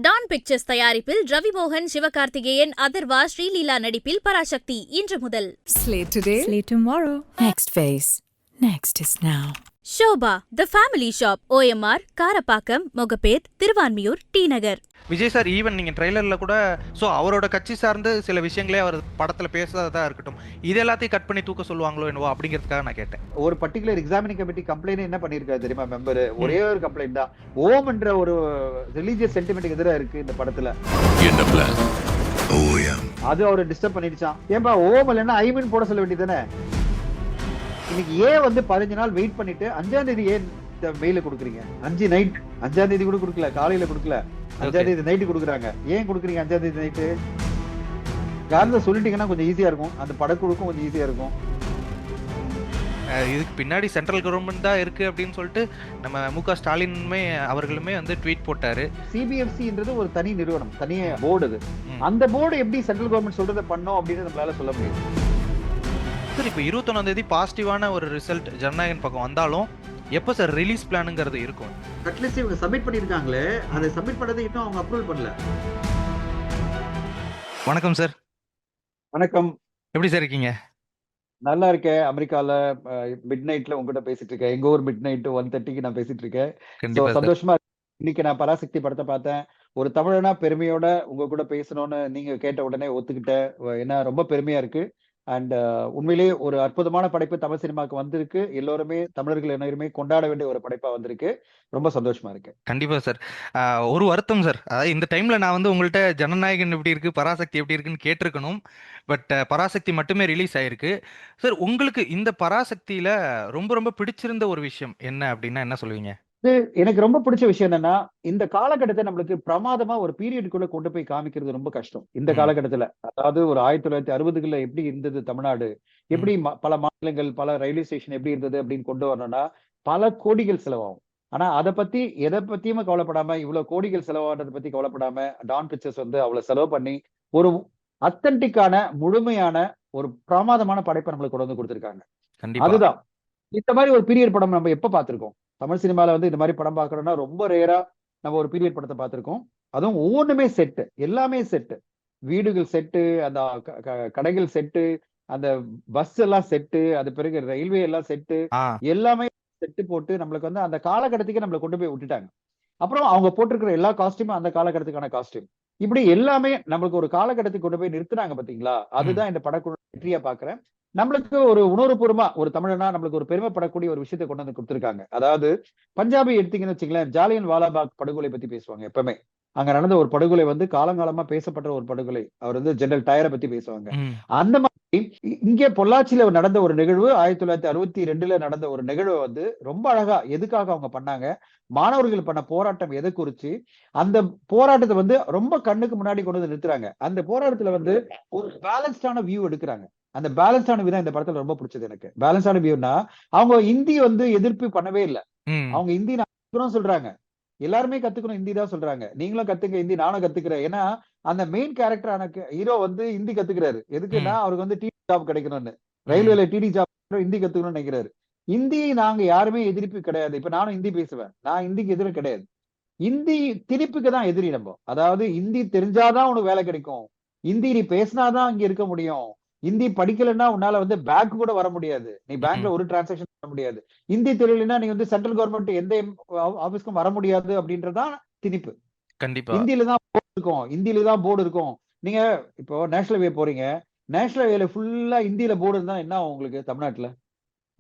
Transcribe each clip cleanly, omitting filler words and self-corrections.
Don Pictures தயாரிப்பில் ரவி மோகன், சிவகார்த்திகேயன், அதர்வா, ஸ்ரீலீலா நடிப்பில் பராசக்தி இன்று முதல். Slate today, slate tomorrow. Next phase. Next is now. Shobha the family shop, OMR, Karapakkam, Mogappair, Thiruvanmiyur, D Nagar. Vijay sir even நீங்கள் ட்ரெய்லரில் கூட ஸோ அவரோட கட்சி சார்ந்து சில விஷயங்களே அவர் படத்தில் பேசுறதா இருக்கட்டும், இது எல்லாத்தையும் கட் பண்ணி தூக்க சொல்லுவாங்களோ என்னவோ அப்படிங்கிறதுக்காக நான் கேட்டேன். ஒரு பர்டிகுலர் எக்ஸாமினிங் கமிட்டி கம்ப்ளைண்ட் என்ன பண்ணிருக்காரு தெரியுமா மெம்பர்? ஒரே ஒரு கம்ப்ளைண்ட் தான். ஓம் என்ற ஒரு ரிலீஜியஸ் சென்டிமெண்ட் எதிராக இருக்கு இந்த படத்துல. என்ன பிளான்? அது அவரை டிஸ்டர்ப் பண்ணிடுச்சான். ஏன்பா ஓம் இல்லைன்னா ஐமீன் போட சொல்ல வேண்டியதானே? இன்னைக்கு ஏன் வந்து 15 நாள் வெயிட் பண்ணிட்டு 5ஆம் தேதி ஏன் மெயில கொடுக்குறீங்க? 5 நைட், 5ஆம் தேதி கூட கொடுக்கல, காலையில கொடுக்கல, 5ஆம் தேதி நைட்டு கொடுக்குறாங்க. ஏன் கொடுக்குறீங்க 5ஆம் தேதி நைட்டு? காரணம் சொல்லிட்டீங்கன்னா கொஞ்சம் ஈஸியா இருக்கும், அந்த படக்குழுக்கும் கொஞ்சம் ஈஸியா இருக்கும். இதுக்கு பின்னாடி சென்ட்ரல் கவர்மெண்ட் தான் இருக்கு அப்படின்னு சொல்லிட்டு நம்ம மு.க. ஸ்டாலினுமே அவர்களுமே வந்து ட்வீட் போட்டாரு. சிபிஎஃப்சின்றது ஒரு தனி நிறுவனம், தனி போர்டு. அது அந்த போர்டு எப்படி சென்ட்ரல் கவர்மெண்ட் சொல்றதை பண்ணோம் அப்படின்னு நம்மளால சொல்ல முடியும். சார் இப்போ 21ஆம் தேதி பாசிட்டிவான ஒரு ரிசல்ட் ஜனநாயகன் பக்கம் வந்தாலும் எப்போ சார் ரிலீஸ் பிளானுங்கிறது இருக்கும்? அட்லீஸ்ட் இவங்க சப்மிட் பண்ணிருக்காங்களே, அதை சப்மிட் பண்ணதை இன்னும் அவங்க அப்ரூவல் பண்ணல. வணக்கம் சார். வணக்கம். எப்படி சார் இருக்கீங்க? நல்லா இருக்கேன். அமெரிக்கால மிட் நைட்ல உங்ககிட்ட பேசிட்டு இருக்கேன். எங்க ஊர் மிட் நைட் 1:30க்கு நான் பேசிட்டு இருக்கேன். சந்தோஷமா. இன்னைக்கு நான் பராசக்தி படத்தை பார்த்தேன். ஒரு தமிழனா பெருமையோட உங்க கூட பேசணும்னு நீங்க கேட்ட உடனே ஒத்துக்கிட்டேன். ஏன்னா ரொம்ப பெருமையா இருக்கு. அண்ட் உண்மையிலேயே ஒரு அற்புதமான படைப்பு தமிழ் சினிமாவுக்கு வந்திருக்கு. எல்லோருமே தமிழர்கள் அனைவருமே கொண்டாட வேண்டிய ஒரு படைப்பா வந்திருக்கு. ரொம்ப சந்தோஷமா இருக்கு. கண்டிப்பா சார். ஒரு வருத்தம் சார், அதாவது இந்த டைம்ல நான் வந்து உங்கள்கிட்ட ஜனநாயகன் எப்படி இருக்கு, பராசக்தி எப்படி இருக்குன்னு கேட்டிருக்கணும். பட் பராசக்தி மட்டுமே ரிலீஸ் ஆயிருக்கு. சார், உங்களுக்கு இந்த பராசக்தியில ரொம்ப ரொம்ப பிடிச்சிருந்த ஒரு விஷயம் என்ன அப்படின்னா என்ன சொல்லுவீங்க? எனக்கு ரொம்ப பிடிச்ச விஷயம் என்னன்னா, இந்த காலகட்டத்தை நம்மளுக்கு பிரமாதமா ஒரு பீரியடுக்குள்ள கொண்டு போய் காமிக்கிறது ரொம்ப கஷ்டம் இந்த காலகட்டத்துல. அதாவது ஒரு 1960களில் எப்படி இருந்தது தமிழ்நாடு, எப்படி பல மாநிலங்கள், பல ரயில்வே ஸ்டேஷன் எப்படி இருந்தது அப்படின்னு கொண்டு வரணும்னா பல கோடிகள் செலவாகும். ஆனா அதை பத்தி எதை பத்தியுமே கவலைப்படாம, இவ்வளவு கோடிகள் செலவாகிறத பத்தி கவலைப்படாம டான் பிக்சர்ஸ் வந்து அவ்வளவு செலவு பண்ணி ஒரு அத்தன்டிக்கான முழுமையான ஒரு பிரமாதமான படைப்பை நம்மளுக்கு கொண்டு வந்து கொடுத்திருக்காங்க. அதுதான் இந்த மாதிரி ஒரு பீரியட் படம் நம்ம எப்ப பார்த்திருக்கோம்? தமிழ் சினிமால வந்து இந்த மாதிரி படம் பார்க்கணும்னா ரொம்ப ரேரா நம்ம ஒரு பீரியட் படத்தை பார்த்திருக்கோம். அதுவும் ஒவ்வொன்றுமே செட்டு, எல்லாமே செட்டு, வீடுகள் செட்டு, அந்த கடைகள் செட்டு, அந்த பஸ் எல்லாம் செட்டு, அது பிறகு ரயில்வே எல்லாம் செட்டு, எல்லாமே செட்டு போட்டு நம்மளுக்கு வந்து அந்த காலகட்டத்துக்கு நம்மளை கொண்டு போய் விட்டுட்டாங்க. அப்புறம் அவங்க போட்டிருக்கிற எல்லா காஸ்டியூமும் அந்த காலகட்டத்துக்கான காஸ்டியூம். இப்படி எல்லாமே நம்மளுக்கு ஒரு காலகட்டத்துக்கு கொண்டு போய் நிறுத்துனாங்க பாத்தீங்களா? அதுதான் இந்த படக்குழு வெற்றியா பாக்குறேன். நம்மளுக்கு ஒரு உணர்வுபூர்வமா ஒரு தமிழனா நம்மளுக்கு ஒரு பெருமைப்படக்கூடிய ஒரு விஷயத்தை கொண்டு வந்து கொடுத்திருக்காங்க. அதாவது பஞ்சாபி எடுத்தீங்கன்னு வச்சுங்களேன், ஜாலியன் வாலாபாக் படுகொலை பத்தி பேசுவாங்க எப்பவுமே. அங்க நடந்த ஒரு படுகொலை வந்து காலங்காலமா பேசப்பட்ட ஒரு படுகொலை. அவர் வந்து ஜெனரல் டயரை பத்தி பேசுவாங்க. அந்த மாதிரி இங்கே பொள்ளாச்சியில நடந்த ஒரு நிகழ்வு, 1962ல நடந்த ஒரு நிகழ்வு வந்து ரொம்ப அழகா எதுக்காக அவங்க பண்ணாங்க, மாணவர்கள் பண்ண போராட்டம் எதை குறிச்சு, அந்த போராட்டத்தை வந்து ரொம்ப கண்ணுக்கு முன்னாடி கொண்டு வந்து நிறுத்துறாங்க. அந்த போராட்டத்துல வந்து ஒரு பேலன்ஸ்டான வியூ எடுக்கிறாங்க. அந்த பேலன்ஸான வியூ தான் இந்த படத்துல ரொம்ப பிடிச்சது எனக்கு. பேலன்ஸான வியூனா அவங்க இந்தி வந்து எதிர்ப்பு பண்ணவே இல்லை. அவங்க ஹிந்தி நான் சொல்றாங்க, எல்லாருமே கத்துக்கணும் ஹிந்தி தான் சொல்றாங்க. நீங்களும் கத்துக்க ஹிந்தி, நானும் கத்துக்கிறேன். ஏன்னா அந்த மெயின் கேரக்டரான ஹீரோ வந்து ஹிந்தி கத்துக்கிறாரு. எதுக்குன்னா அவருக்கு வந்து டிடி ஜாப் கிடைக்கணும்னு, ரயில்வேல டிடி ஜாப் ஹிந்தி கத்துக்கணும்னு நினைக்கிறாரு. ஹிந்தி நாங்க யாருமே எதிர்ப்பு கிடையாது. இப்ப நானும் ஹிந்தி பேசுவேன், நான் ஹிந்திக்கு எதிரும் கிடையாது. ஹிந்தி திணிப்புக்கு தான் எதிரி நம்ம. அதாவது ஹிந்தி தெரிஞ்சாதான் உனக்கு வேலை கிடைக்கும், ஹிந்தி நீ பேசினாதான் இங்க இருக்க முடியும், ஹிந்தி படிக்கலன்னா உன்னால வந்து பேங்க் கூட வர முடியாது, நீ பேங்க்ல ஒரு டிரான்சாக்சன் பண்ண முடியாது, ஹிந்தி தெரியலன்னா நீ வந்து சென்ட்ரல் கவர்மெண்ட் எந்த ஆபீஸ்க்கும் வர முடியாது அப்படின்றதான் திணிப்பு. கண்டிப்பா ஹிந்தியில தான் போர்டு இருக்கும், ஹிந்தியில தான் போர்டு இருக்கும். நீங்க இப்போ நேஷனல் வே போறீங்க, நேஷனல் வேல ஃபுல்லா ஹிந்தியில போர்டு இருந்தா என்ன உங்களுக்கு தமிழ்நாட்டுல?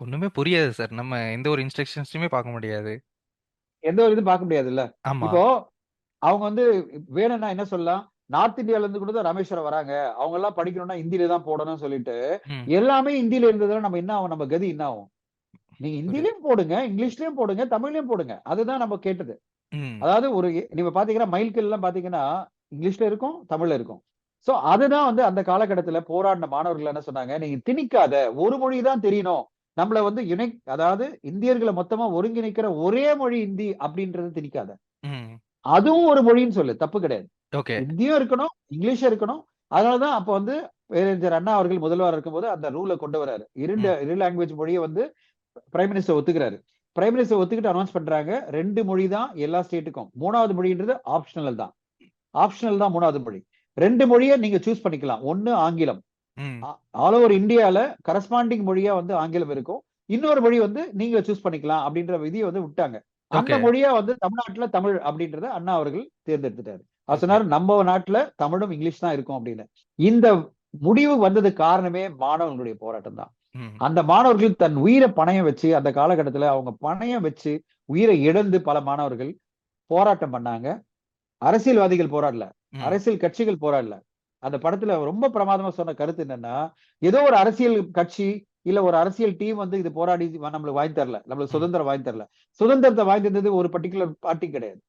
ஒண்ணுமே புரியாது சார். நம்ம எந்த ஒரு இன்ஸ்ட்ரக்ஷன்ஸுமே பார்க்க முடியாது, எந்த ஒரு இதுவும் பார்க்க முடியாது இல்ல. இப்போ அவங்க வந்து வேணும்னா என்ன சொல்லலாம், நார்த் இந்தியால இருந்து கூட ராமேஸ்வரம் வராங்க, அவங்க எல்லாம் படிக்கணும்னா ஹிந்தியில தான் போடணும்னு சொல்லிட்டு எல்லாமே ஹிந்தியில இருந்ததுன்னா நம்ம என்ன ஆகும், நம்ம கதி என்ன ஆகும்? நீங்க ஹிந்திலயும் போடுங்க, இங்கிலீஷ்லயும் போடுங்க, தமிழ்லயும் போடுங்க. அதுதான் நம்ம கேட்டது. அதாவது ஒரு நீங்க பாத்தீங்கன்னா மைல்கல் எல்லாம் பாத்தீங்கன்னா இங்கிலீஷ்ல இருக்கும், தமிழ்ல இருக்கும். சோ அதுதான் வந்து அந்த காலகட்டத்துல போராடின மாணவர்கள் என்ன சொன்னாங்க, நீங்க திணிக்காத, ஒரு மொழி தான் தெரியணும், நம்மள வந்து அதாவது இந்தியர்களை மொத்தமா ஒருங்கிணைக்கிற ஒரே மொழி ஹிந்தி அப்படின்றது திணிக்காத, அதுவும் ஒரு மொழின்னு சொல்லு, தப்பு கிடையாது. ஹிந்தியும் இருக்கணும், இங்கிலீஷும் இருக்கணும். அதனாலதான் அப்ப வந்து பேரறிஞர் அண்ணா அவர்கள் முதல்வர் இருக்கும்போது அந்த ரூலை கொண்டு வராரு. இரு லாங்குவேஜ் மொழியை வந்து பிரைம் மினிஸ்டர் ஒத்துக்கிறாரு. பிரைம் மினிஸ்டர் ஒத்துக்கிட்டு அனௌன்ஸ் பண்றாங்க, 2 மொழி தான் எல்லா ஸ்டேட்டுக்கும், 3வது மொழின்றது ஆப்ஷனல் தான். ஆப்ஷனல் தான் 3வது மொழி. 2 மொழியை நீங்க சூஸ் பண்ணிக்கலாம். ஒன்னு ஆங்கிலம். ம். ஆல் ஓவர் இந்தியால கரஸ்பாண்டிங் மொழியா வந்து ஆங்கிலம் இருக்கும். இன்னொரு மொழி வந்து நீங்க சூஸ் பண்ணிக்கலாம் அப்படின்ற விதியை வந்து விட்டாங்க. அந்த ஓகே. மொழியா வந்து தமிழ்நாட்டுல தமிழ் அப்படின்றத அண்ணா அவர்கள் தேர்ந்தெடுத்துட்டாரு. அவர் ஓகே. சொன்னாரு நம்ம நாட்டுல தமிழும் இங்கிலீஷ் தான் இருக்கும் அப்படின்னு. இந்த முடிவு வந்தது காரணமே மாணவர்களுடைய போராட்டம் தான். ம். அந்த மாணவர்கள் தன் உயிரை பணயம் வச்சு அந்த காலகட்டத்துல அவங்க பணயம் வச்சு உயிரை இழந்து பல மாணவர்கள் போராட்டம் பண்ணாங்க. அரசியல்வாதிகள் போராடல, ம். அரசியல் கட்சிகள் போராடல. அந்த படத்துல ரொம்ப பிரமாதமா சொன்ன கருத்து என்னன்னா, ஏதோ ஒரு அரசியல் கட்சி இல்ல ஒரு அரசியல் டீம் வந்து இது போராடி நம்மளுக்கு வாங்கி தரல, நம்மளுக்கு ம். சுதந்திரம் வாங்கி தரல. சுதந்திரத்தை வாங்கி தந்தது ஒரு பர்டிகுலர் பார்ட்டி கிடையாது.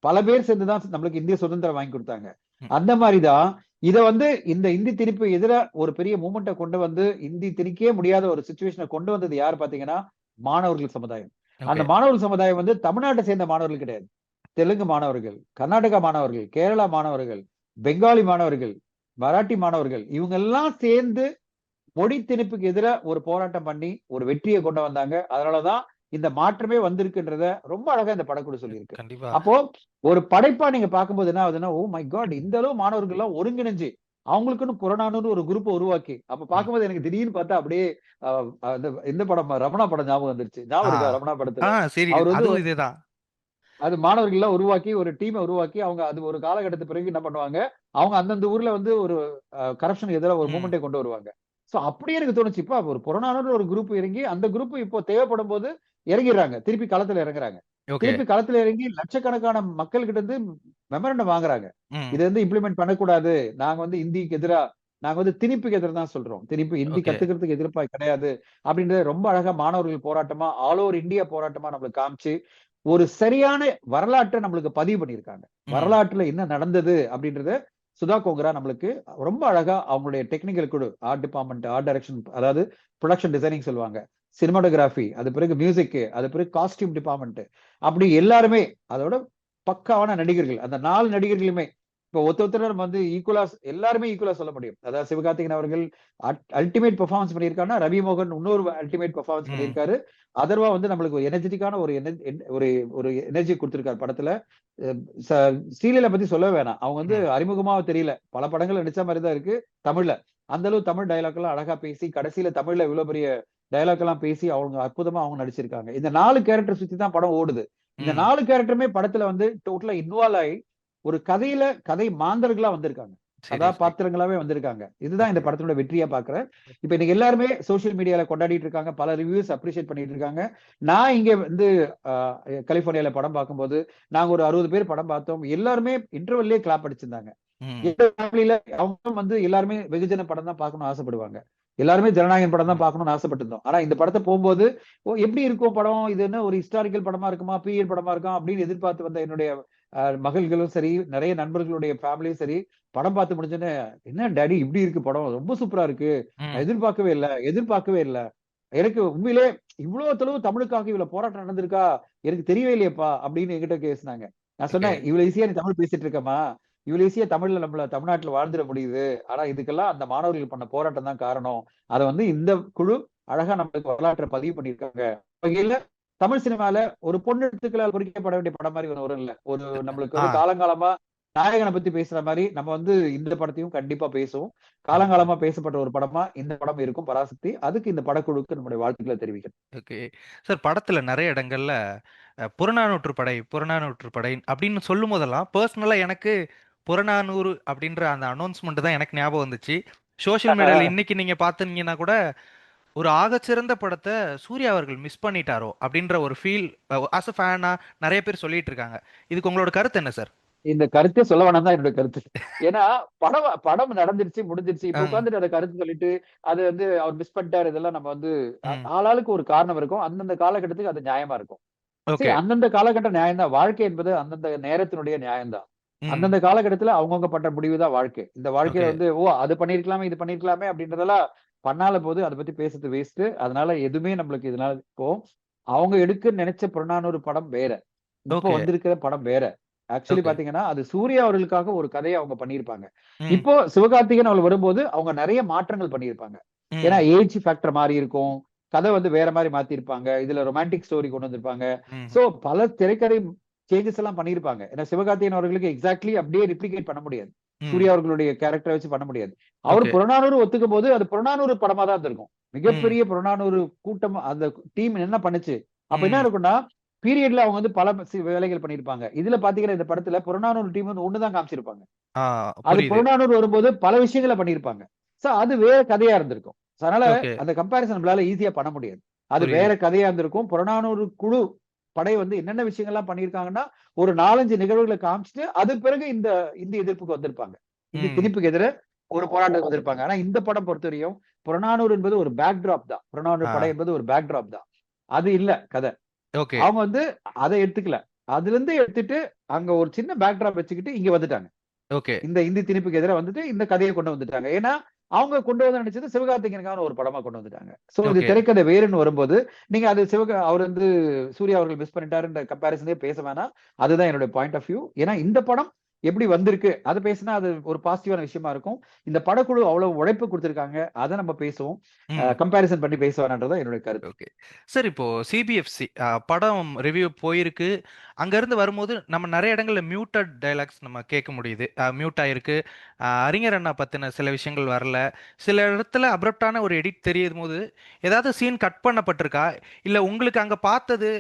பல பேர் சேர்ந்துதான் நம்மளுக்கு இந்திய சுதந்திரம் வாங்கி கொடுத்தாங்க. ம். அந்த மாதிரிதான் இத வந்து இந்த இந்தி திணிப்பு எதிரா ஒரு பெரிய மூமெண்ட்டை கொண்டு வந்து இந்தி திணிக்கவே முடியாத ஒரு சுச்சுவேஷனை கொண்டு வந்தது யாரு பாத்தீங்கன்னா மாணவர்கள் சமுதாயம். அந்த ஓகே. மாணவர்கள் சமுதாயம் வந்து தமிழ்நாட்டை சேர்ந்த மாணவர்கள் கிடையாது. தெலுங்கு மாணவர்கள், கர்நாடகா மாணவர்கள், கேரளா மாணவர்கள், பெங்காலி மாணவர்கள், மராட்டி மாணவர்கள் இவங்க எல்லாம் சேர்ந்து மொழி திணிப்புக்கு எதிரா ஒரு போராட்டம் பண்ணி ஒரு வெற்றியை கொண்டு வந்தாங்க. அதனாலதான் இந்த மாற்றமே வந்திருக்குன்றத ரொம்ப அழகா இந்த படக்குழு சொல்லியிருக்கு. கண்டிப்பா. அப்போ ஒரு படைப்பா நீங்க பார்க்கும்போது என்ன ஆகுதுன்னா, ஓ மை காட், இந்த அளவு மாணவர்கள் எல்லாம் ஒருங்கிணைஞ்சு அவங்களுக்குன்னு புறநானூறு ஒரு குரூப் உருவாக்கி அப்ப ம். பார்க்கும்போது எனக்கு திடீர்னு பார்த்தா அப்படியே இந்த படம் ரமணா படம் ஞாபகம் வந்துருச்சு. ஞாபகம் ஆ. இருக்கா ரமணா படத்துல? சரி. அவர் வந்து அதுவும் இதேதான். அது மாணவர்கள் எல்லாம் உருவாக்கி ஒரு டீமை உருவாக்கி அவங்க அது ஒரு காலகட்டத்து பிறகு என்ன பண்ணுவாங்க, அவங்க அந்தந்த ஊர்ல வந்து ஒரு கரப்ஷனுக்கு எதிராக ஒரு ம். மூமெண்ட்டை கொண்டு வருவாங்க. சோ அப்படியே எனக்கு தோணுச்சு, இப்ப ஒரு புறநானூறு ஒரு குரூப் இறங்கி அந்த குரூப் இப்போ தேவைப்படும் போது இறங்கிடுறாங்க, திருப்பி களத்துல இறங்குறாங்க. ஓகே. திருப்பி களத்துல இறங்கி லட்சக்கணக்கான மக்கள் கிட்ட இருந்து மெமரண்டம் வாங்குறாங்க. ம். இதை வந்து இம்ப்ளிமெண்ட் பண்ணக்கூடாது, நாங்க வந்து இந்திக்கு எதிரா, நாங்க வந்து திணிப்புக்கு எதிராக தான் சொல்றோம், திணிப்பு இந்தி ஓகே. கத்துக்கிறதுக்கு எதிர்ப்பா கிடையாது அப்படின்றத ரொம்ப அழகா மாணவர்கள் போராட்டமா ஆல் ஓவர் இந்தியா போராட்டமா நம்மளுக்கு காமிச்சு ஒரு சரியான வரலாற்றை நம்மளுக்கு பதிவு பண்ணியிருக்காங்க. ம். வரலாற்றுல என்ன நடந்தது அப்படின்றத சுதா கோங்கரா நம்மளுக்கு ரொம்ப அழகா அவங்களுடைய டெக்னிக்கல் குழு, ஆர்ட் டிபார்ட்மெண்ட், ஆர்ட் டைரக்ஷன், அதாவது ப்ரொடக்ஷன் டிசைனிங் சொல்லுவாங்க, சினிமாட்டோகிராஃபி, அது பிறகு மியூசிக், அது பிறகு காஸ்டியூம் டிபார்ட்மெண்ட், அப்படி எல்லாருமே அதோட பக்காவான நடிகர்கள். அந்த 4 நடிகர்களுமே இப்போ ஒருத்தர் நம்ம வந்து ஈக்குவலா எல்லாருமே ஈக்குவலா சொல்ல முடியும். அதாவது சிவகார்த்திகேயன் அவர்கள் அல்டிமேட் பெர்ஃபார்மன்ஸ் பண்ணியிருக்காருன்னா, ரவி மோகன் இன்னொரு அல்டிமேட் பெர்ஃபார்மன்ஸ் ம். பண்ணியிருக்காரு. அதர்வா வந்து நம்மளுக்கு ஒரு எனர்ஜெட்டிக்கான ஒரு ஒரு எனர்ஜி கொடுத்திருக்காரு படத்துல. ஸ்ரீலீலா பத்தி சொல்லவே வேணாம். அவங்க வந்து ம். அறிமுகமா தெரியல, பல படங்கள் நடிச்ச மாதிரி தான் இருக்கு தமிழ்ல. அந்த அளவு தமிழ் டயலாக் எல்லாம் அழகா பேசி கடைசியில தமிழ்ல இவ்வளவு பெரிய டயலாக் எல்லாம் பேசி அவங்க அற்புதமா அவங்க நடிச்சிருக்காங்க. இந்த 4 கேரக்டர் சுத்தி தான் படம் ஓடுது. இந்த ம். 4 கேரக்டருமே படத்துல வந்து டோட்டலா இன்வால்வ் ஆகி ஒரு கதை மாந்தர்களா வந்திருக்காங்க, சரி, சரி. கதாபாத்திரங்களாவே வந்திருக்காங்க. இதுதான் இந்த ஓகே. படத்தோட வெற்றியா பாக்குறேன். இப்ப இன்னைக்கு எல்லாருமே சோசியல் மீடியால கொண்டாடிட்டு இருக்காங்க, பல ரிவ்யூஸ் அப்ரிஷியேட் பண்ணிட்டு இருக்காங்க. நான் இங்க வந்து கலிபோர்னியால படம் பார்க்கும்போது நாங்க ஒரு 60 பேர் படம் பார்த்தோம். எல்லாருமே இன்டர்வெல்லே கிளாப் அடிச்சிருந்தாங்க. ம். எங்க ஃபேமிலில அவங்க வந்து எல்லாருமே வெகுஜன படம் தான் பார்க்கணும்னு ஆசைப்படுவாங்க. எல்லாருமே ஜனநாயகன் படம் தான் ம். பார்க்கணும்னு ஆசைப்பட்டிருந்தோம். ஆனா இந்த படத்தை போகும்போது எப்படி இருக்கும் படம், இது என்ன ஒரு ஹிஸ்டாரிக்கல் படமா இருக்குமா, பீரியட் படமா இருக்கும் அப்படின்னு எதிர்பார்த்து வந்த என்னுடைய மகள்களும் சரி, நிறைய நண்பர்களுடைய ஃபேமிலியும் சரி, படம் பார்த்து முடிஞ்சோன்னே, என்ன டாடி இப்படி இருக்கு படம், ரொம்ப சூப்பரா இருக்கு, நான் ம். எதிர்பார்க்கவே இல்ல. எனக்கு உண்மையிலே இவ்வளவு தொலைவு தமிழுக்காக இவ்வளவு போராட்டம் நடந்திருக்கா, எனக்கு தெரியவே இல்லையப்பா அப்படின்னு என்கிட்ட பேசினாங்க. நான் ஓகே. சொன்னேன், இவ்வளவு ஈஸியா நீ தமிழ் பேசிட்டு இருக்கமா, இவ்வளவு ஈஸியா தமிழ்ல நம்மள தமிழ்நாட்டுல வாழ்ந்துட முடியுது. ஆனா இதுக்கெல்லாம் அந்த மாணவர்கள் பண்ண போராட்டம் தான் காரணம். அதை வந்து இந்த குழு அழகா நம்மளுக்கு வரலாற்றை பதிவு பண்ணியிருக்காங்க. வகையில தமிழ் சினிமால ஒரு பொண்ணு எழுத்துக்களால் குறிக்கப்பட வேண்டிய படம் மாதிரி ஒண்ணு வரும் இல்ல, ஒரு நம்மளுக்கு ஆ. வந்து காலங்காலமா நாயகனை பத்தி பேசுற மாதிரி நம்ம வந்து இந்த படத்தையும் கண்டிப்பா பேசுவோம். கண்டிப்பா. காலங்காலமா பேசப்பட்ட ஒரு படமா இந்த படம் இருக்கும், பராசக்தி. அதுக்கு இந்த படக்குழுவுக்கு நம்முடைய வாழ்த்துக்களை தெரிவிக்கிறேன். ஓகே. சார், படத்துல நெறைய இடங்கள்ல புறநானூற்று படை அப்படின்னு சொல்லும்போதெல்லாம், பெர்சனலா எனக்கு புறநானூறு அப்படின்ற அந்த அனௌன்ஸ்மெண்ட் தான் எனக்கு ஞாபகம் வந்துச்சு. சோசியல் மீடியால இன்னைக்கு நீங்க பார்த்தீங்கன்னா கூட, ஒரு ஆகச்சிறந்த படத்த சூர்யா அவர்கள் மிஸ் பண்ணிட்டாரோ அப்படின்ற ஒரு ஃபீல் ஆஸ் அ ஃபேனா நெறைய பேர் சொல்லிட்டு இருக்காங்க. இதுக்கு உங்களோட கருத்து என்ன சார்? இந்த கருத்தே சொல்ல வேணாம் தான் என்னோட கருத்து. ஏன்னா படம் நடந்துருச்சு, முடிஞ்சிருச்சு. இப்ப ம். உட்கார்ந்துட்டு அத கருத்து சொல்லிட்டு அது வந்து அவர் மிஸ் பண்ணிட்டாரு, இதெல்லாம் நம்ம வந்து ம். ஆளாளுக்கு ஒரு காரணம் இருக்கும். அந்தந்த காலகட்டத்துக்கு அது நியாயமா இருக்கும். சரி, ஓகே. அந்தந்த காலகட்ட நியாயம் தான். வாழ்க்கை என்பது அந்தந்த நேரத்தினுடைய நியாயம் தான். ம். அந்தந்த காலகட்டத்துல அவங்கவங்க பட்ட முடிவு தான் வாழ்க்கை. இந்த வாழ்க்கையில ஓகே. வந்து அது பண்ணிருக்கலாமே, இது பண்ணிருக்கலாமே அப்படின்றதெல்லாம் பண்ணாத போது அதை பத்தி பேசுறது வேஸ்ட். அதனால எதுவுமே நம்மளுக்கு இதனால இப்போ அவங்க எடுக்க நினைச்ச புறநானூறு படம் வேற, இப்போ ஓகே. வந்திருக்கிற படம் வேற. Actually okay. பாத்தீங்கன்னா அது சூர்யா அவர்களுக்காக ஒரு கதையை அவங்க பண்ணியிருப்பாங்க. ம். இப்போ சிவகார்த்திகேயன் அவர்கள் வரும்போது அவங்க நிறைய மாற்றங்கள் பண்ணியிருப்பாங்க. ஏன்னா ம். ஏஜ் ஃபேக்டர் மாறி இருக்கும், கதை வந்து வேற மாதிரி மாத்திருப்பாங்க, இதுல ரொமான்டிக் ஸ்டோரி கொண்டு வந்திருப்பாங்க. ம். சோ பல திரைக்கதை சேஞ்சஸ் எல்லாம் பண்ணியிருப்பாங்க. ஏன்னா சிவகார்த்திகேயன் அவர்களுக்கு எக்ஸாக்ட்லி அப்படியே ரிப்ளிகேட் பண்ண முடியாது. ம். சூர்யா அவர்களுடைய கேரக்டரை வச்சு பண்ண முடியாது. அவர் ஓகே. புறநானூறு ஒத்துக்கும் போது அது புறநானூறு படமா தான் இருந்திருக்கும். ம். மிகப்பெரிய புறநானூறு கூட்டம் அந்த டீம் என்ன பண்ணுச்சு, அப்ப என்ன ம். இருக்கும்னா பீரியட்ல அவங்க வந்து பல வேலைகள் பண்ணியிருப்பாங்க. இதுல பாத்தீங்கன்னா இந்த படத்துல புறநானூறு டீம் வந்து ஒண்ணுதான் காமிச்சிருப்பாங்க. ஆ அது புரியுது. புறநானூறு வரும்போது பல விஷயங்களை பண்ணியிருப்பாங்க. சோ அது வேற கதையா இருந்திருக்கும். So, அதனால ஓகே. அந்த கம்பேரிசன் நம்மளால ஈஸியா பண்ண முடியாது. அது புரியுது. வேற கதையா இருந்திருக்கும். புறநானூறு குழு படை வந்து என்னென்ன விஷயங்கள்லாம் பண்ணியிருக்காங்கன்னா ஒரு 4-5 நிகழ்வுகளை காமிச்சிட்டு அது பிறகு இந்த இந்திய எதிர்ப்புக்கு வந்திருப்பாங்க. இந்திய ம். திணிப்புக்கு எதிர ஒரு போராட்டத்துக்கு வந்திருப்பாங்க. ஆனா இந்த படம் பொறுத்தவரையும் புறநானூறு என்பது ஒரு பேக் டிராப் தான். புறநானூறு ஆ. படை என்பது ஒரு பேக் டிராப் தான். அது இல்ல கதை. ஓகே. அவங்க வந்து அதை எடுத்துக்கல. அதுல இருந்து எடுத்துட்டு அங்க ஒரு சின்ன பேக் டிராப் வச்சுக்கிட்டு இங்க வந்துட்டாங்க. ஓகே. இந்த இந்தி திணிப்புக்கு எதிராக வந்துட்டு இந்த கதையை கொண்டு வந்துட்டாங்க. ஏன்னா அவங்க கொண்டு வந்து நினைச்சது சிவகார்த்திகேயனுக்கான ஒரு படமா கொண்டு வந்துட்டாங்க. சோ இது ஓகே. திரைக்கதை வேறுன்னு வரும்போது நீங்க அது அவர் வந்து சூர்யா அவர்கள் மிஸ் பண்ணிட்டாருன்ற கம்பேரிசனே பேச வேணாம். அதுதான் என்னுடைய பாயிண்ட் ஆஃப் வியூ. ஏன்னா இந்த படம் எப்படி வந்திருக்கு அதை பேசினா அது ஒரு பாசிட்டிவான விஷயமா இருக்கும். இந்த படக்குழு அவ்வளவு உழைப்பு கொடுத்திருக்காங்க, அதை நம்ம பேசுவோம். ம். கம்பேரிசன் பண்ணி பேச வேணான்றதான் என்னுடைய கருத்து. ஓகே. சார் இப்போ சிபிஎஃப்சி படம் ரிவ்யூ போயிருக்கு. அங்கேருந்து வரும்போது நம்ம நிறைய இடங்கள்ல மியூட்டட் டயலாக்ஸ் நம்ம கேட்க முடியுது. மியூட் ஆயிருக்கு. அறிஞர் அண்ணா பற்றின சில விஷயங்கள் வரல. சில இடத்துல அப்ரப்டான ஒரு எடிட் தெரியும் போது ஏதாவது சீன் கட் பண்ணப்பட்டிருக்கா? இல்லை உங்களுக்கு அங்கே பார்த்தது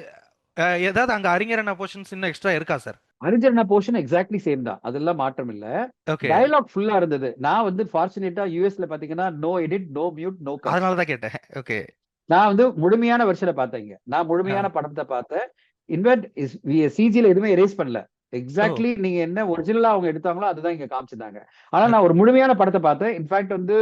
ஏதாவது அங்கே அறிஞர் அண்ணா போர்ஷன்ஸ் இன்னும் எக்ஸ்ட்ரா இருக்கா சார்? அறிஞர் போர்ஷன் எக்ஸாக்ட்லி சேம் தான். அதெல்லாம் மாற்றம் இல்ல. ஓகே. டயலாக் ஃபுல்லா இருந்தது. நான் வந்து ஃபார்ச்சுனேட்டா யூஎஸ்ல பாத்தீங்கன்னா no edit, no mute, no cut. அதனால தான் கேட்டேன். ஓகே. நான் வந்து முழுமையான வெர்ஷனை பார்த்தேன். நான் ஆ. முழுமையான படத்தை பார்த்தேன். இன்வெர்ட் சிஜில எதுவுமே எரேஸ் பண்ணல. ஓ. எக்ஸாக்ட்லி நீங்க என்ன ஒரிஜினலா அவங்க எடுத்தாங்களோ அதுதான் இங்க காமிச்சிருந்தாங்க. ஆனா ஓ. நான் ஒரு முழுமையான படத்தை பார்த்தேன். இன்ஃபேக்ட் வந்து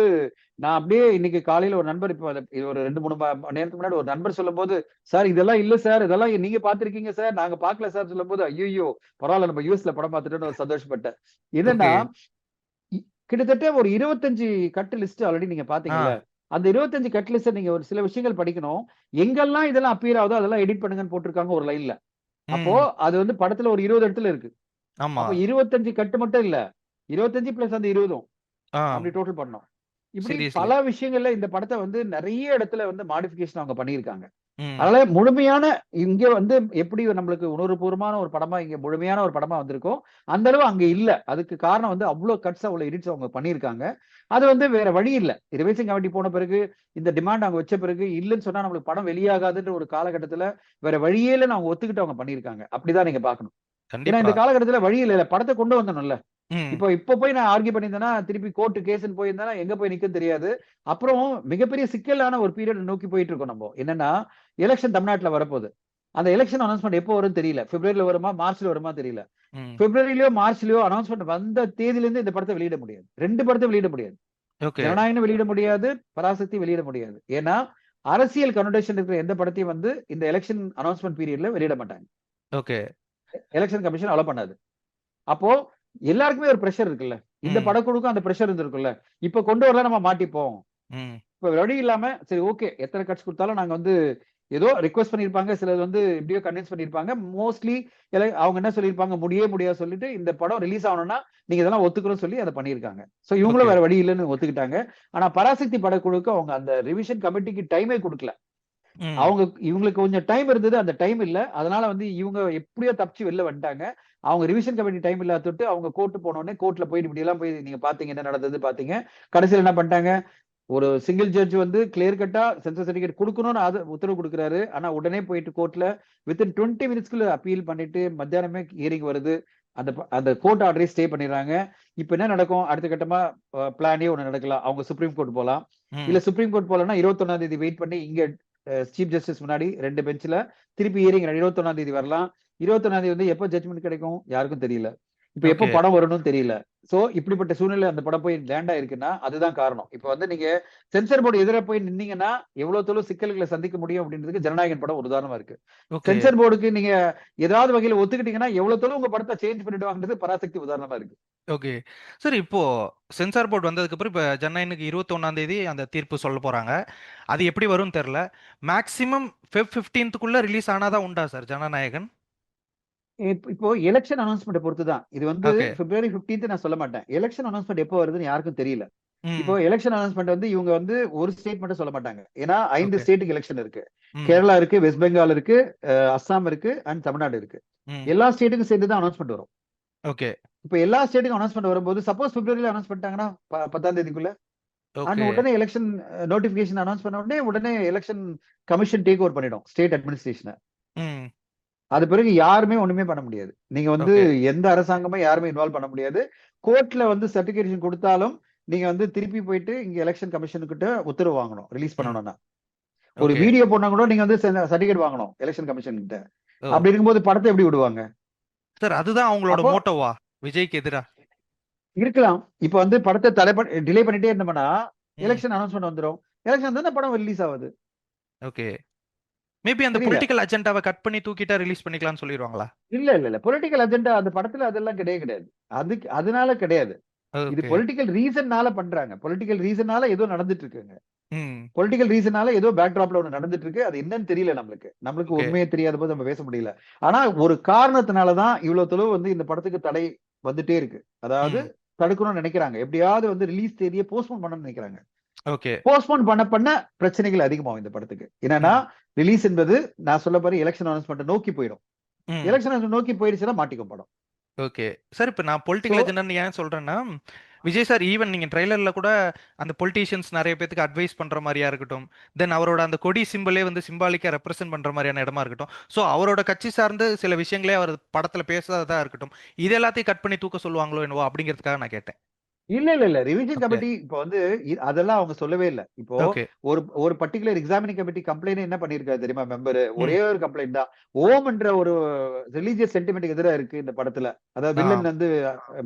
நான் அப்படியே இன்னைக்கு காலையில ஒரு நண்பர் இப்போ ஒரு 2-3 நேரத்துக்கு முன்னாடி ஒரு நண்பர் சொல்லும்போது, சார் இதெல்லாம் இல்ல சார், இதெல்லாம் நீங்க பார்த்திருக்கீங்க சார், நாங்க பார்க்கல சார் சொல்லும்போது, ஐயோ பரவாயில்ல நம்ம யூஎஸ்ல படம் பார்த்துட்டோம்னு ஒரு சந்தோஷப்பட்டேன். என்னன்னா ஓகே. கிட்டத்தட்ட ஒரு 25 கட் லிஸ்ட் ஆல்ரெடி நீங்க ஆ. பாத்தீங்கல்ல. அந்த 25 கட் லிஸ்ட் நீங்க ஒரு சில விஷயங்கள் படிக்கணும். எங்கெல்லாம் இதெல்லாம் அப்பியர் ஆகுதோ அதெல்லாம் எடிட் பண்ணுங்கன்னு போட்டிருக்காங்க ஒரு லைன்ல. அப்போ ம். அது வந்து படத்துல ஒரு 20 இடத்துல இருக்கு. ஆமா. அப்ப 25 கட்டு மட்டும் இல்ல. 25 பிளஸ் அந்த 20 ஆ. அப்படி டோட்டல் பண்ணோம். இப்படி சீரியஸ்லி. பல விஷயங்கள்ல இந்த படத்தை வந்து நிறைய இடத்துல வந்து மாடிஃபிகேஷன் அவங்க பண்ணியிருக்காங்க. ம். அதனால முழுமையான இங்க வந்து எப்படி நம்மளுக்கு உணர்வுபூர்வமான ஒரு படமா இங்க முழுமையான ஒரு படமா வந்திருக்கோ அந்த அளவு அங்க இல்ல. அதுக்கு காரணம் வந்து அவ்வளவு கட்ஸ் அவ்வளவு எடிட்ஸ் அவங்க பண்ணியிருக்காங்க. அது வந்து வேற வழி இல்ல. ரிவைசிங் கமிட்டி போன பிறகு இந்த டிமாண்ட் அவங்க வச்ச பிறகு இல்லைன்னு சொன்னா நம்மளுக்கு படம் வெளியாகாதுன்ற ஒரு காலகட்டத்துல வேற வழியே இல்லைன்னு அவங்க ஒத்துக்கிட்டு அவங்க பண்ணியிருக்காங்க. அப்படிதான் நீங்க பாக்கணும். ஏன்னா இந்த கண்டிப்பா. காலகட்டத்துல வழி இல்ல படத்தை கொண்டு வந்தணும்ல. ம். இப்ப போய் நான் ஆர்கியூ பண்ணியிருந்தேன்னா திருப்பி கோர்ட்டு கேஸ்ன்னு போயிருந்தேன்னா எங்க போய் நிக்கும் தெரியாது. அப்புறம் மிகப்பெரிய சிக்கலான ஒரு பீரியட் நோக்கி போயிட்டு இருக்கோம் நம்ம. என்னன்னா எலெக்ஷன் தமிழ்நாட்டுல வரப்போகுது. அந்த எலெக்ஷன் அனௌன்ஸ்மெண்ட் எப்போ வரும்னு தெரியல. பிப்ரவரியில வருமா மார்ச்ல வருமா தெரியல. ம். பிப்ரவரியிலயோ மார்ச்லயோ அனௌன்ஸ்மெண்ட் வந்த தேதியில இருந்து இந்த படத்தை வெளியிட முடியாது. 2 படத்தை வெளியிட முடியாது. ஓகே. ஜனநாயகம் வெளியிட முடியாது, பராசக்தி வெளியிட முடியாது. ஏன்னா அரசியல் கனோடேஷன் இருக்கிற எந்த படத்தையும் வந்து இந்த எலெக்ஷன் அனௌன்ஸ்மெண்ட் பீரியட்ல வெளியிட மாட்டாங்க. ஓகே. எலெக்ஷன் கமிஷன் அலோ பண்ணாது. அப்போ எல்லாருக்குமே ஒரு பிரஷர் இருக்குல்ல. இந்த ம். படக்குழுக்கும் அந்த பிரஷர் இருந்திருக்குல்ல. இப்ப கொண்டு வரல நம்ம மாட்டிப்போம். ம். இப்ப வழி இல்லாம சரி ஓகே எத்தனை கட்ஸ் கொடுத்தாலும் நாங்க வந்து ஏதோ ரிக்வெஸ்ட் பண்ணிருப்பாங்க. சிலர் வந்து எப்படியோ கன்வின்ஸ் பண்ணிருப்பாங்க. மோஸ்ட்லி அவங்க என்ன சொல்லியிருப்பாங்க முடியாது சொல்லிட்டு இந்த படம் ரிலீஸ் ஆகணும்னா நீங்க இதெல்லாம் ஒத்துக்கிறோம் சொல்லி அதை பண்ணியிருக்காங்க. சோ இவங்களும் ஓகே. வேற வழி இல்லைன்னு ஒத்துக்கிட்டாங்க. ஆனா பராசக்தி படக்குழுக்கு அவங்க அந்த ரிவிஷன் கமிட்டிக்கு டைமே கொடுக்கல. ம். இவங்களுக்கு கொஞ்சம் டைம் இருந்தது, அந்த டைம் இல்ல. அதனால வந்து இவங்க எப்படியோ தப்பிச்சு வெளில வந்துட்டாங்க. அவங்க ரிவிஷன் கமிட்டி டைம் இல்லாத தொட்டு அவங்க கோர்ட்டு போன உடனே கோர்ட்ல போயிட்டு இப்படி எல்லாம் போய் நீங்க பாத்தீங்க என்ன நடந்தது பாத்தீங்க. கடைசியில் என்ன பண்ணிட்டாங்க, ஒரு சிங்கிள் ஜட்ஜ் வந்து கிளியர் கட்டா சென்சர் சர்டிபிகேட் கொடுக்கணும்னு உத்தரவு கொடுக்குறாரு. ஆனா உடனே போயிட்டு கோர்ட்ல வித்தின் 20 மினிட்ஸ்க்குள்ள அப்பீல் பண்ணிட்டு மத்தியானமே ஹியரிங் வருது. அந்த கோர்ட் ஆர்டரே ஸ்டே பண்ணிடுறாங்க. இப்ப என்ன நடக்கும் அடுத்த கட்டமா பிளானே ஒண்ணு நடக்கலாம். அவங்க சுப்ரீம் கோர்ட் போலாம். இல்ல ம். சுப்ரீம் கோர்ட் போலன்னா 21ஆம் தேதி வெயிட் பண்ணி இங்க சீஃப் ஜஸ்டிஸ் முன்னாடி 2 பெஞ்ச்ல திருப்பி ஹியரிங் 21ஆம் தேதி வரலாம். 21ஆம் தேதி வந்து எப்போ ஜட்ஜ்மெண்ட் கிடைக்கும் யாருக்கும் தெரியல. இப்ப எப்போ ஓகே. படம் வரணும்னு தெரியல. சோ இப்படிப்பட்ட சூழ்நிலை அந்த படம் போய் லேண்ட் ஆயிருக்குன்னா அதுதான் காரணம். இப்ப வந்து நீங்க சென்சார் போர்டு எதிர போய் நின்னீங்கன்னா எவ்வளவு தொழில் சிக்கல்களை சந்திக்க முடியும் அப்படின்றதுக்கு ஜனநாயகன் படம் ஒரு உதாரணமா இருக்கு. ஓகே. சென்சார் போர்டுக்கு நீங்க ஏதாவது வகையில ஒத்துக்கிட்டீங்கன்னா எவ்வளவு தொழில் உங்க படத்தை சேஞ்ச் பண்ணிடுவாங்கன்றது பராசக்தி உதாரணமா இருக்கு. ஓகே. சார் இப்போ சென்சார் போர்டு வந்ததுக்கு அப்புறம் இப்ப ஜனநாயகனுக்கு 21ஆம் தேதி அந்த தீர்ப்பு சொல்ல போறாங்க. அது எப்படி வரும்னு தெரியல. மேக்ஸிமம் Feb 15க்குள்ள ரிலீஸ் ஆனாதான் உண்டா சார் ஜனநாயகன்? இப்போ எலெக்ஷன் அனௌன்ஸ்மெண்ட் பொறுத்துதான். இது வந்து ஓகே. பிப்ரவரி 15 நான் சொல்ல மாட்டேன். எலெக்ஷன் அனௌன்ஸ்மெண்ட் எப்போ வருதுன்னு யாருக்கும் தெரியல. இப்போ ம். எலெக்ஷன் அனௌன்ஸ்மெண்ட் வந்து இவங்க வந்து ஒரு ஸ்டேட் மட்டும் சொல்ல மாட்டாங்க. ஏன்னா 5 ஓகே. ஸ்டேட்டுக்கு எலெக்ஷன் இருக்கு. ம். கேரளா இருக்கு, வெஸ்ட் பெங்கால் இருக்கு, அஸ்ஸாம் இருக்கு அண்ட் தமிழ்நாடு இருக்கு. ம். எல்லா ஸ்டேட்டுக்கும் சேர்த்து தான் அனௌன்ஸ்மெண்ட் வரும். ஓகே. இப்ப எல்லா ஸ்டேட்டுக்கும் அனௌன்ஸ்மெண்ட் வரும்போது சப்போஸ் பிப்ரவரியில அனௌன்ஸ் பண்ணிட்டாங்கன்னா 10ஆம் தேதிக்குள்ள அண்ட் ஓகே. உடனே எலெக்ஷன் நோட்டிபிகேஷன் அனௌன்ஸ் பண்ண உடனே எலெக்ஷன் கமிஷன் டேக் ஓவர் பண்ணிடும் ஸ்டேட் அட்மினிஸ்ட்ரேஷனை. ம். அது பிறகு யாருமே ஒண்ணுமே பண்ண முடியாது. நீங்க வந்து ஓகே. எந்த அரசாங்கமே யாருமே இன்வால்வ் பண்ண முடியாது. கோர்ட்ல வந்து சர்டிபிகேஷன் கொடுத்தாலும் நீங்க வந்து திருப்பி போயிட்டு இங்க எலெக்ஷன் கமிஷன் கிட்ட உத்தரவு வாங்கணும் ரிலீஸ் ம். பண்ணணும்னா. ஒரு ஓகே. வீடியோ போனா கூட நீங்க வந்து சர்டிபிகேட் வாங்கணும் எலெக்ஷன் கமிஷன் கிட்ட. ஓ! அப்படி இருக்கும்போது படத்தை எப்படி விடுவாங்க? சார் அதுதான் அவங்களோட அப்போ மோட்டோவா? விஜய்க்கு எதிரா? இருக்கலாம். இப்ப வந்து படத்தை டிலே பண்ணிட்டே இருந்தோம்னா ம். எலெக்ஷன் அனௌன்ஸ்மெண்ட் வந்துரும். எலெக்ஷன் வந்தா படம் ரிலீஸ் ஆகுது. ஓகே. மேபி அந்த புரியல. பொலிட்டிக்கல் அஜெண்டாவ கட் பண்ணி தூக்கிட்டா ரிலீஸ் பண்ணிக்கலாம்னு சொல்லிருவாங்களா? இல்ல பொலிட்டிக்கல் அஜெண்டா அந்த படத்துல அதெல்லாம் கிடையாது. அதனால கிடையாது. இது ஓகே. பொலிட்டிக்கல் ரீசன்னால பண்றாங்க. பொலிட்டிக்கல் ரீசன்னால ஏதோ நடந்துட்டு இருக்குங்க. ம். பொலிட்டிக்கல் ரீசனால ஏதோ பேக்ட்ராப்ல ஒண்ணு நடந்துட்டு இருக்கு. அது என்னன்னு தெரியல நம்மளுக்கு ஓகே. உண்மையே தெரியாத போது நம்ம பேச முடியல. ஆனா ஒரு காரணத்தினாலதான் இவ்வளவு தொலைவு வந்து இந்த படத்துக்கு தடை வந்துட்டே இருக்கு. அதாவது ம். தடுக்கணும்னு நினைக்கிறாங்க. எப்படியாவது வந்து ரிலீஸ் தேதியை போஸ்ட்போன் பண்ணணும்னு நினைக்கிறாங்க. ஓகே. போஸ்ட்போன் பண்ண பிரச்சனைகள் அதிகமாகும் இந்த படத்துக்கு. என்னன்னா ம். ரிலீஸ் என்பது நான் சொல்ல போற எலெக்ஷன் அனௌன்ஸ்மெண்ட் நோக்கி போயிடும். ம். எலெக்ஷன் நோக்கி போயிடுச்சுன்னா மாட்டிக்கும் படம். ஓகே. சார் இப்ப நான் சோ பொலிட்டிக்கல் அஜெண்டான்னு ஏன் சொல்றேன்னா, விஜய் சார் ஈவன் நீங்க ட்ரெய்லர்ல கூட அந்த பொலிட்டீஷியன்ஸ் நெறைய பேத்துக்கு அட்வைஸ் பண்ற மாரியா இருக்கட்டும், தென் அவரோட அந்த கொடி சிம்பலே வந்து சிம்பாலிக்கா ரெப்ரசென்ட் பண்ற மாரியான இடமா இருக்கட்டும். ஸோ அவரோட கட்சி சார்ந்து சில விஷயங்களே அவர் படத்துல பேசாததா இருக்கட்டும். இது எல்லாத்தையும் கட் பண்ணி தூக்க சொல்லுவாங்களோ என்னவோ அப்படிங்கிறதுக்காக நான் கேட்டேன். இல்ல ரிவிஷன் ஓகே. கமிட்டி இப்ப வந்து அதெல்லாம் அவங்க சொல்லவே இல்ல. இப்போ ஓகே. ஒரு பர்டிகுலர் எக்ஸாமினிங் கமிட்டி கம்ப்ளைண்ட் என்ன பண்ணிருக்காரு தெரியுமா மெம்பர்? ஒரே ம். ஒரு கம்ப்ளைண்ட் தான். ஓம்ன்ற ஒரு ரிலீஜியஸ் சென்டிமெண்ட் எதிரா இருக்கு இந்த படத்துல. அதாவது ஆ. வில்லன் வந்து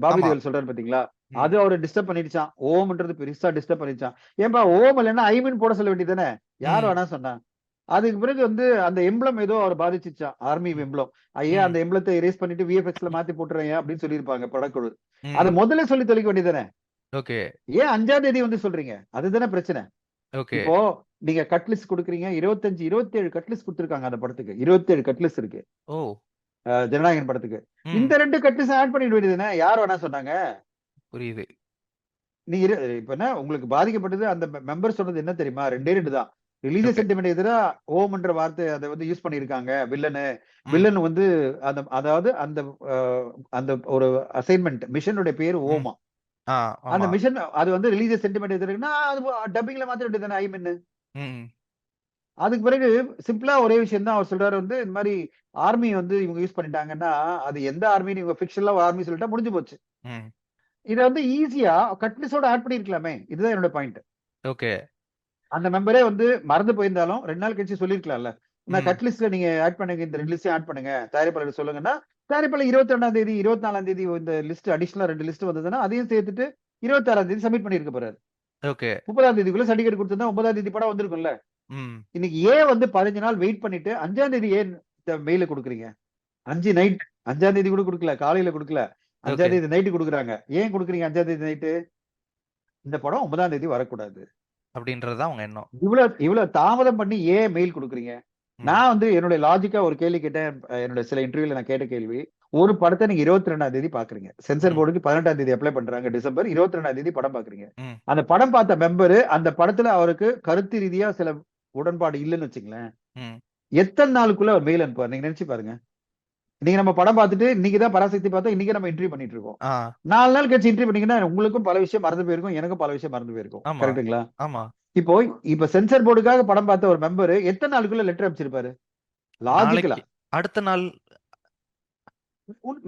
பாபி ஆமா. தேவல் சொல்றாரு பாத்தீங்களா? ம். அது அவரை டிஸ்டர்ப் பண்ணிடுச்சான். ஓம்ன்றது பெருசா டிஸ்டர்ப் பண்ணிடுச்சான். ஏன்பா ஓம் இல்லைன்னா ஐமின் போட சொல்ல வேண்டியதானே? யார் ம். வேணா சொன்னா? அதுக்கு பிறகு வந்து அந்த எம்பளம் ஏதோ அவர் பாதிச்சிச்சான். ஆர்மி ம். எம்பளம். ஐயா ம். அந்த எம்பளத்தை erase பண்ணிட்டு விஎஃப்எக்ஸ்ல மாத்தி போட்டுறேன் அப்படின்னு சொல்லியிருப்பாங்க படக்குழு. அதை ம். முதல்ல சொல்லி தொலைக்க வேண்டியதானே? ஓகே. ஏன் 5ஆம் தேதி வந்து சொல்றீங்க? அதுதானே பிரச்சனை. ஓகே. இப்போ நீங்க கட் லிஸ்ட் கொடுக்குறீங்க. 25, 27 கட் லிஸ்ட் கொடுத்திருக்காங்க அந்த படத்துக்கு. 27 கட் லிஸ்ட் இருக்கு. ஓ! ஜனநாயகன் படத்துக்கு. ம். இந்த 2 கட் லிஸ்ட் ஆட் பண்ணிட வேண்டியதுதானே? யார் வேணா சொன்னாங்க? புரியுது. நீ இப்ப என்ன உங்களுக்கு பாதிக்கப்பட்டது அந்த மெம்பர் சொன்னது என்ன தெரியுமா? 2 தான். Religious okay. சென்டிமெண்ட் எதிரா ஓம்ன்ற வார்த்தை அதை வந்து யூஸ் பண்ணியிருக்காங்க. ம். வில்லன் வந்து அதாவது அந்த ஒரு அசைன்மெண்ட் மிஷனுடைய பேரு ம். ஓமா. ஆ. அந்த ஆமா. மிஷன் அது வந்து ரிலீஜியஸ் சென்டிமெண்ட் எதிர்க்குன்னா அது டப்பிங்ல மாத்த வேண்டியதுதானே ஐமின்னு. ம். அதுக்கு பிறகு சிம்பிளா ஒரே விஷயம் தான் அவர் சொல்றாரு வந்து இந்த மாதிரி ஆர்மி வந்து இவங்க யூஸ் பண்ணிட்டாங்கன்னா அது எந்த ஆர்மின்னு இவங்க ஃபிக்ஷனலா ஆர்மி சொல்லிட்டா முடிஞ்சு போச்சு. ம். இதை வந்து ஈஸியா கட்லிஸோட ஆட் பண்ணிருக்கலாமே. இதுதான் என்னோட பாயிண்ட். ஓகே. அந்த மெம்பரே வந்து மறந்து போயிருந்தாலும் 2 நாள் கழிச்சு சொல்லிருக்கலாம்ல. நான் ம். கட் லிஸ்ட்ல நீங்க ஆட் பண்ணுங்க, இந்த 2 லிஸ்டையும் ஆட் பண்ணுங்க, தயாரிப்பாளர் சொல்லுங்கன்னா தயாரிப்பாளர் 22ஆம் தேதி 24ஆம் தேதி இந்த லிஸ்ட் அடிஷனலா 2 லிஸ்ட் வந்ததுன்னா அதையும் சேர்த்துட்டு 26ஆம் தேதி சப்மிட் பண்ணிருக்க போறாரு. ஓகே. 30ஆம் தேதிக்குள்ள சர்டிபிகேட் கொடுத்திருந்தா 9ஆம் தேதி படம் வந்திருக்கும்ல. ம். இன்னைக்கு ஏன் வந்து 15 நாள் வெயிட் பண்ணிட்டு 5ஆம் தேதி ஏன் மெயில கொடுக்குறீங்க? 5 நைட் 5ஆம் தேதி கூட கொடுக்கல, காலையில கொடுக்கல, 5ஆம் ஓகே. தேதி நைட்டு கொடுக்குறாங்க. ஏன் கொடுக்குறீங்க 5ஆம் தேதி நைட்டு? இந்த படம் 9ஆம் தேதி வரக்கூடாது. அப்படின்றது தான் உங்க எண்ணம். இவ்வளவு தாமதம் பண்ணி ஏன் மெயில் கொடுக்குறீங்க? ம். நான் வந்து என்னுடைய லாஜிக்கா ஒரு கேள்வி கேட்டேன். என்னோட சில இன்டர்வியூல நான் கேட்ட கேள்வி. ஒரு படத்தை நீங்க 22ஆம் தேதி பாக்குறீங்க. சென்சார் ம். போர்டுக்கு 18ஆம் தேதி அப்ளை பண்றாங்க. டிசம்பர் 22ஆம் தேதி படம் பாக்குறீங்க. ம். அந்த படம் பார்த்த மெம்பர் அந்த படத்துல அவருக்கு கருத்து ரீதியா சில உடன்பாடு இல்லைன்னு வச்சுங்களேன். ம். எத்தனை நாளுக்குள்ள அவர் மெயில் அனுப்புவார்? நீங்க நினைச்சு பாருங்க. நீங்க நம்ம படம் பார்த்துட்டு இன்னைக்குதான் பராசக்தி பார்த்தோம். இன்னைக்கு நம்ம இன்டர்வியூ பண்ணிட்டு இருக்கோம். ஆ. 4 நாள் கழிச்சு இன்டர்வியூ பண்ணீங்கன்னா உங்களுக்கும் பல விஷயம் மறந்து போயிருக்கும், எனக்கும் பல விஷயம் மறந்து போயிருக்கும். ஆமா. கரெக்ட்டுங்களா? ஆமா. இப்ப சென்சார் போர்டுக்காக படம் பார்த்த ஒரு மெம்பர் எத்தனை நாளுக்குள்ள லெட்டர் அனுப்பிச்சிருப்பாரு? லாஜிக்கலா நாளைக்கு அடுத்த நாள்.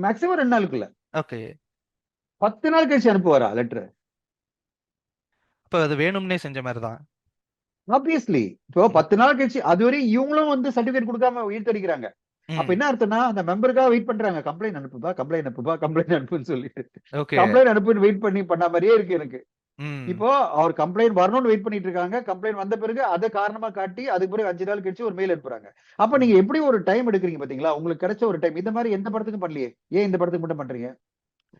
மேக்ஸிமம் 2 நாளுக்குள்ள. ஓகே. 10 நாள் கழிச்சு அனுப்புவாரா லெட்டர்? அப்ப அது வேணும்னே செஞ்ச மாரி தான். ஆப்வியஸ்லி. இப்போ ம். 10 நாள் கழிச்சு அதுவரை இவங்களும் வந்து சர்டிபிகேட் கொடுக்காம இழுத்தடிக்கிறாங்க. அப்ப ம். என்ன அர்த்தம்னா அந்த மெம்பருக்காக வெயிட் பண்றாங்க. கம்ப்ளைண்ட் அனுப்புப்பா, கம்ப்ளைண்ட் அனுப்புப்பா, கம்ப்ளைண்ட் அனுப்புன்னு சொல்லிட்டு. ஓகே. கம்ப்ளைண்ட் அனுப்புன்னு வெயிட் பண்ண மாதிரியே இருக்கு எனக்கு. ம். இப்போ அவர் கம்ப்ளைண்ட் வரணும்னு வெயிட் பண்ணிட்டு இருக்காங்க. கம்ப்ளைண்ட் வந்த பிறகு அதை காரணமா காட்டி அதுக்கு பிறகு 5 நாள் கழிச்சு ஒரு மெயில் அனுப்புறாங்க. அப்ப ம். நீங்க எப்படி ஒரு டைம் எடுக்கிறீங்க பாத்தீங்களா? உங்களுக்கு கிடைச்ச ஒரு டைம். இந்த மாதிரி எந்த படத்துக்கும் பண்ணலையே. ஏன் இந்த படத்துக்கு மட்டும் பண்றீங்க?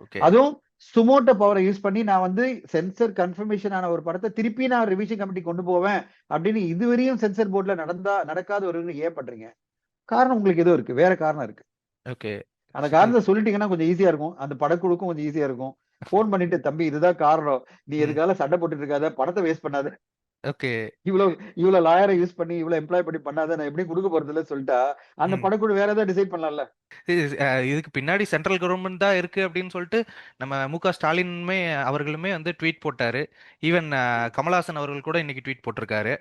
ஓகே. அதுவும் சுமோட்டோ பவரை யூஸ் பண்ணி நான் வந்து சென்சர் கன்ஃபர்மேஷன் ஆன ஒரு படத்தை திருப்பி நான் ரிவிஷன் கமிட்டி கொண்டு போவேன் அப்படின்னு இதுவரையும் சென்சர் போர்ட்ல நடக்காத ஒரு ஏன் பண்றீங்க? காரணம் உங்களுக்கு ஏதோ இருக்கு. வேற காரணம் இருக்கு. ஓகே. அந்த காரணத்தை சொல்லிட்டீங்கன்னா கொஞ்சம் ஈஸியா இருக்கும். அந்த படக்குழுக்கும் கொஞ்சம் ஈஸியா இருக்கும். போன் பண்ணிட்டு தம்பி இதுதான் காரணம். நீ ம். எதுக்காக சண்டை போட்டுட்டு இருக்காத, படத்தை வேஸ்ட் பண்ணாத ஓகே. இவ்வளவு இவ்வளவு லாயரை யூஸ் பண்ணி இவ்வளவு எம்ப்ளாய் பண்ணி பண்ணாத நான் எப்படி கொடுக்க போறது இல்ல சொல்லிட்டா அந்த ம். படக்குழு வேற ஏதாவது டிசைட் பண்ணலாம்ல. இதுக்கு பின்னாடி சென்ட்ரல் கவர்மெண்ட் தான் இருக்கு அப்படின்னு சொல்லிட்டு நம்ம மு.க. ஸ்டாலினுமே அவர்களுமே வந்து ட்வீட் போட்டாரு. ஈவன் கமலஹாசன் அவர்கள் கூட இன்னைக்கு ட்வீட் போட்டிருக்காரு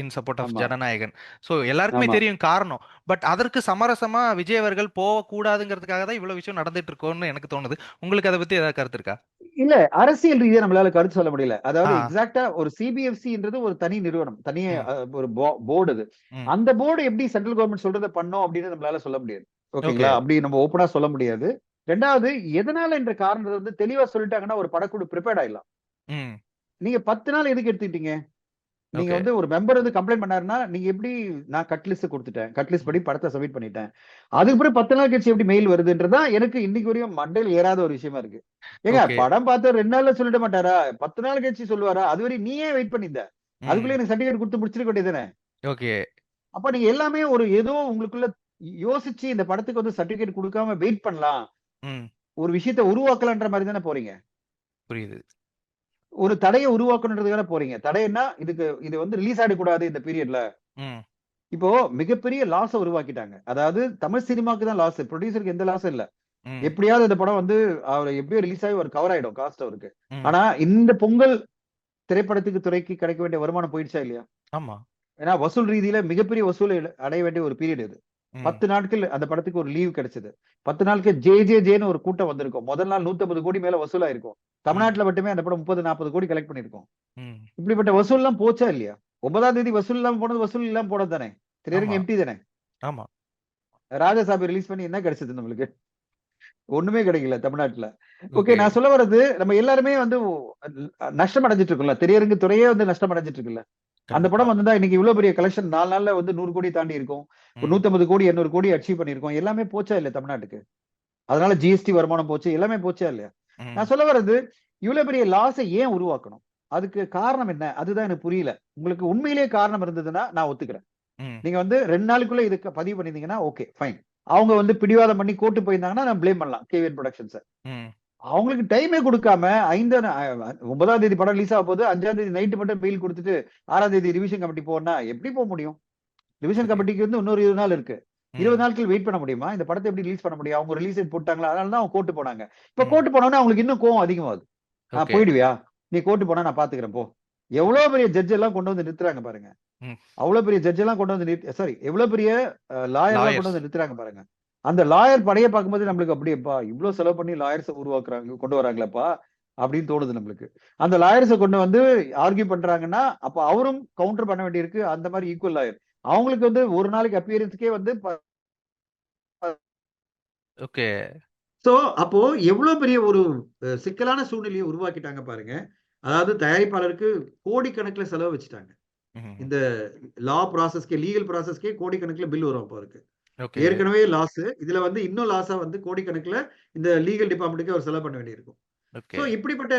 இன் சப்போர்ட் ஆஃப் ஆமா ஜனநாயகன். ஸோ எல்லாருக்குமே ஆமா. தெரியும் காரணம். பட் அதற்கு சமரசமா விஜய் அவர்கள் போகக்கூடாதுங்கிறதுக்காக தான் இவ்வளவு விஷயம் நடந்துட்டு இருக்கோன்னு எனக்கு தோணுது. உங்களுக்கு அதை பத்தி ஏதாவது கருத்து இருக்கா? இல்ல அரசியல் ரீதியா நம்மளால கருத்து சொல்ல முடியல. அதாவது ஆ. எக்ஸாக்டா ஒரு சிபிஎஃப்சின்றது ஒரு தனி நிறுவனம், தனி ம். ஒரு போர்டு அது. ம். அந்த போர்டு எப்படி சென்ட்ரல் கவர்மெண்ட் சொல்றதை பண்ணோம் அப்படின்னு நம்மளால சொல்ல முடியாது. ஓகே. ஓகேங்களா? அப்படி நம்ம ஓப்பனா சொல்ல முடியாது. ரெண்டாவது, எதனால என்ற காரணத்தை வந்து தெளிவா சொல்லிட்டாங்கன்னா ஒரு படக்குழு ப்ரிப்பேர்ட் ஆயிடலாம். ம். நீங்க 10 நாள் எதுக்கு எடுத்துக்கிட்டீங்க? நீங்க ஓகே. வந்து ஒரு மெம்பர் வந்து கம்ப்ளைண்ட் பண்ணாருன்னா நீங்க எப்படி நான் கட் லிஸ்ட் கொடுத்துட்டேன், கட் லிஸ்ட் ம். படி படத்தை சப்மிட் பண்ணிட்டேன், அதுக்கு பிறகு 10 நாள் கழிச்சு எப்படி மெயில் வருதுன்றதா எனக்கு இன்னைக்கு வரையும் மண்டையில் ஏறாத ஒரு விஷயமா இருக்கு. ஏங்க ஓகே. படம் பார்த்து 2 நாள்ல சொல்லிட மாட்டாரா? 10 நாள் கழிச்சு சொல்லுவாரா? அதுவரை நீ ஏன் வெயிட் பண்ணியிருந்த? ம். அதுக்குள்ளே எனக்கு சர்டிபிகேட் கொடுத்து முடிச்சிருக்க வேண்டியதுதானே? ஓகே. அப்ப நீங்க எல்லாமே ஒரு ஏதோ உங்களுக்குள்ள யோசிச்சு இந்த படத்துக்கு வந்து சர்டிபிகேட் கொடுக்காம வெயிட் பண்ணலாம், ம். ஒரு விஷயத்தை உருவாக்கலான்ற மாதிரி தானே போறீங்க. புரியுது. ஒரு தடையை உருவாக்கணுன்றதுக்கான போறீங்க. தடைன்னா இது வந்து ரிலீஸ் ஆயிடக்கூடாது இந்த பீரியட்ல. ம். இப்போ மிகப்பெரிய லாஸ உருவாக்கிட்டாங்க. அதாவது தமிழ் சினிமாக்கு தான் லாஸ். ப்ரொடியூசருக்கு எந்த லாஸும் இல்ல. ம். எப்படியாவது இந்த படம் வந்து அவர் எப்படியோ ரிலீஸ் ஆகி ஒரு கவர் ஆயிடும் காஸ்ட் அவருக்கு. ம். ஆனா இந்த பொங்கல் திரைப்படத்துக்கு துறைக்கு கிடைக்க வேண்டிய வருமானம் போயிடுச்சா இல்லையா? ஆமா. ஏன்னா வசூல் ரீதியில மிகப்பெரிய வசூல் அடைய வேண்டிய ஒரு பீரியட் இது. ம். 10 நாட்கள் அந்த படத்துக்கு ஒரு லீவ் கிடைச்சது. 10 நாளுக்கு ஜேன்னு ஒரு கூட்டம் வந்திருக்கும். முதல் நாள் 150 கோடி மேல வசூலா இருக்கும். ம். தமிழ்நாட்டுல மட்டுமே அந்த படம் 30, 40 கோடி கலெக்ட் பண்ணிருக்கும். ம். இப்படிப்பட்ட வசூல் எல்லாம் போச்சா இல்லையா? 9ஆம் தேதி வசூல் இல்லாம போனது வசூல் இல்லாம போனது தானே. திரையரங்கு ஆமா. எம்டி தானே. ஆமா. ராஜாசாபி ரிலீஸ் பண்ணி என்ன கிடைச்சது நம்மளுக்கு? ஒண்ணுமே கிடைக்கல தமிழ்நாட்டுல. Okay, okay. நான் சொல்ல வர்றது நம்ம எல்லாருமே வந்து நஷ்டம் அடைஞ்சிட்டு இருக்கோம்ல. திரையரங்கு துறையே வந்து நஷ்டம் அடைஞ்சிட்டு இருக்குல்ல. அந்த கண்டிப்பா. படம் வந்திருந்தா இன்னைக்கு இவ்வளவு பெரிய கலெக்ஷன் 4 நாள்ல வந்து 100 கோடி தாண்டி இருக்கும். ஒரு ம். 150 கோடி 200 கோடி அச்சீவ் பண்ணிருக்கோம். எல்லாமே போச்சா இல்ல தமிழ்நாட்டுக்கு? அதனால ஜிஎஸ்டி வருமானம் போச்சு. எல்லாமே போச்சா இல்லையா? ம். நான் சொல்ல வர்றது இவ்வளவு பெரிய லாஸை ஏன் உருவாக்கணும்? அதுக்கு காரணம் என்ன? அதுதான் எனக்கு புரியல. உங்களுக்கு உண்மையிலேயே காரணம் இருந்ததுன்னா நான் ஒத்துக்கிறேன். ம். நீங்க வந்து 2 நாளுக்குள்ள இதுக்கு பதிவு பண்ணிருந்தீங்கன்னா ஓகே ஃபைன். அவங்க வந்து பிடிவாதம் பண்ணி கோர்ட்டு போயிருந்தாங்கன்னா நான் ப்ளேம் பண்ணலாம் கேவிஎன் ப்ரொடக்ஷன்ஸ. ம். அவங்களுக்கு டைமே கொடுக்காம 9ஆம் தேதி படம் ரிலீஸ் ஆக போகுது, 5ஆம் தேதி நைட்டு மட்டும் மெயில் கொடுத்துட்டு 6ஆம் தேதி ரிவிஷன் கமிட்டி போனா எப்படி போக முடியும்? ரிவிஷன் புரியுது. கமிட்டிக்கு வந்து இன்னொரு 20 நாள் இருக்கு. 20 ம். நாட்கள் வெயிட் பண்ண முடியுமா? இந்த படத்தை எப்படி ரிலீஸ் பண்ண முடியும்? அவங்க ரிலீஸ் டேட் போட்டாங்களா? அதனால தான் அவங்க கோர்ட்டு போனாங்க. இப்ப ம். கோர்ட்டு போனோம்னா அவங்களுக்கு இன்னும் கோவம் அதிகமாகுது. ஓகே. போயிடுவியா? நீ கோர்ட்டு போனா நான் பாத்துக்கிறேன் போ. எவ்வளவு பெரிய ஜட்ஜ் எல்லாம் கொண்டு வந்து நிறுத்துறாங்க பாருங்க. ம். அவ்வளவு பெரிய ஜட்ஜ் எல்லாம் கொண்டு வந்து சாரி எவ்வளவு பெரிய லாயர் எல்லாம் கொண்டு லாயர்ஸ். வந்து நிறுத்துறாங்க பாருங்க. அந்த லாயர் படையை பார்க்கும்போது நம்மளுக்கு அப்படியேப்பா இவ்வளவு செலவு பண்ணி லாயர்ஸ் உருவாக்குறாங்க கொண்டு வராங்களப்பா அப்படின்னு தோணுது நம்மளுக்கு. அந்த லாயர்ஸை கொண்டு வந்து ஆர்கியூ பண்றாங்கன்னா அப்ப அவரும் கவுண்டர் பண்ண வேண்டியிருக்கு. அந்த மாதிரி ஈக்குவல் லாயர் அவங்களுக்கு வந்து ஒரு நாளைக்கு அப்பியரன்ஸ்க்கே வந்து ஓகே. சோ அப்போ எவ்வளவு பெரிய ஒரு சிக்கலான சூழ்நிலையை உருவாக்கிட்டாங்க பாருங்க. அதாவது தயாரிப்பாளருக்கு கோடிக்கணக்கில் செலவு வச்சுட்டாங்க. ம். இந்த லா ப்ராசஸ்க்கே லீகல் ப்ராசஸ்க்கே கோடிக்கணக்கில் பில் வரும் அப்போ இருக்கு. ஓகே. ஏற்கனவே லாஸ் இதுல வந்து இன்னும் லாஸா வந்து கோடிக்கணக்கில் இந்த லீகல் டிபார்ட்மெண்ட்டுக்கு அவர் செலவு பண்ண வேண்டியிருக்கும். ஓகே. சோ இப்படிப்பட்ட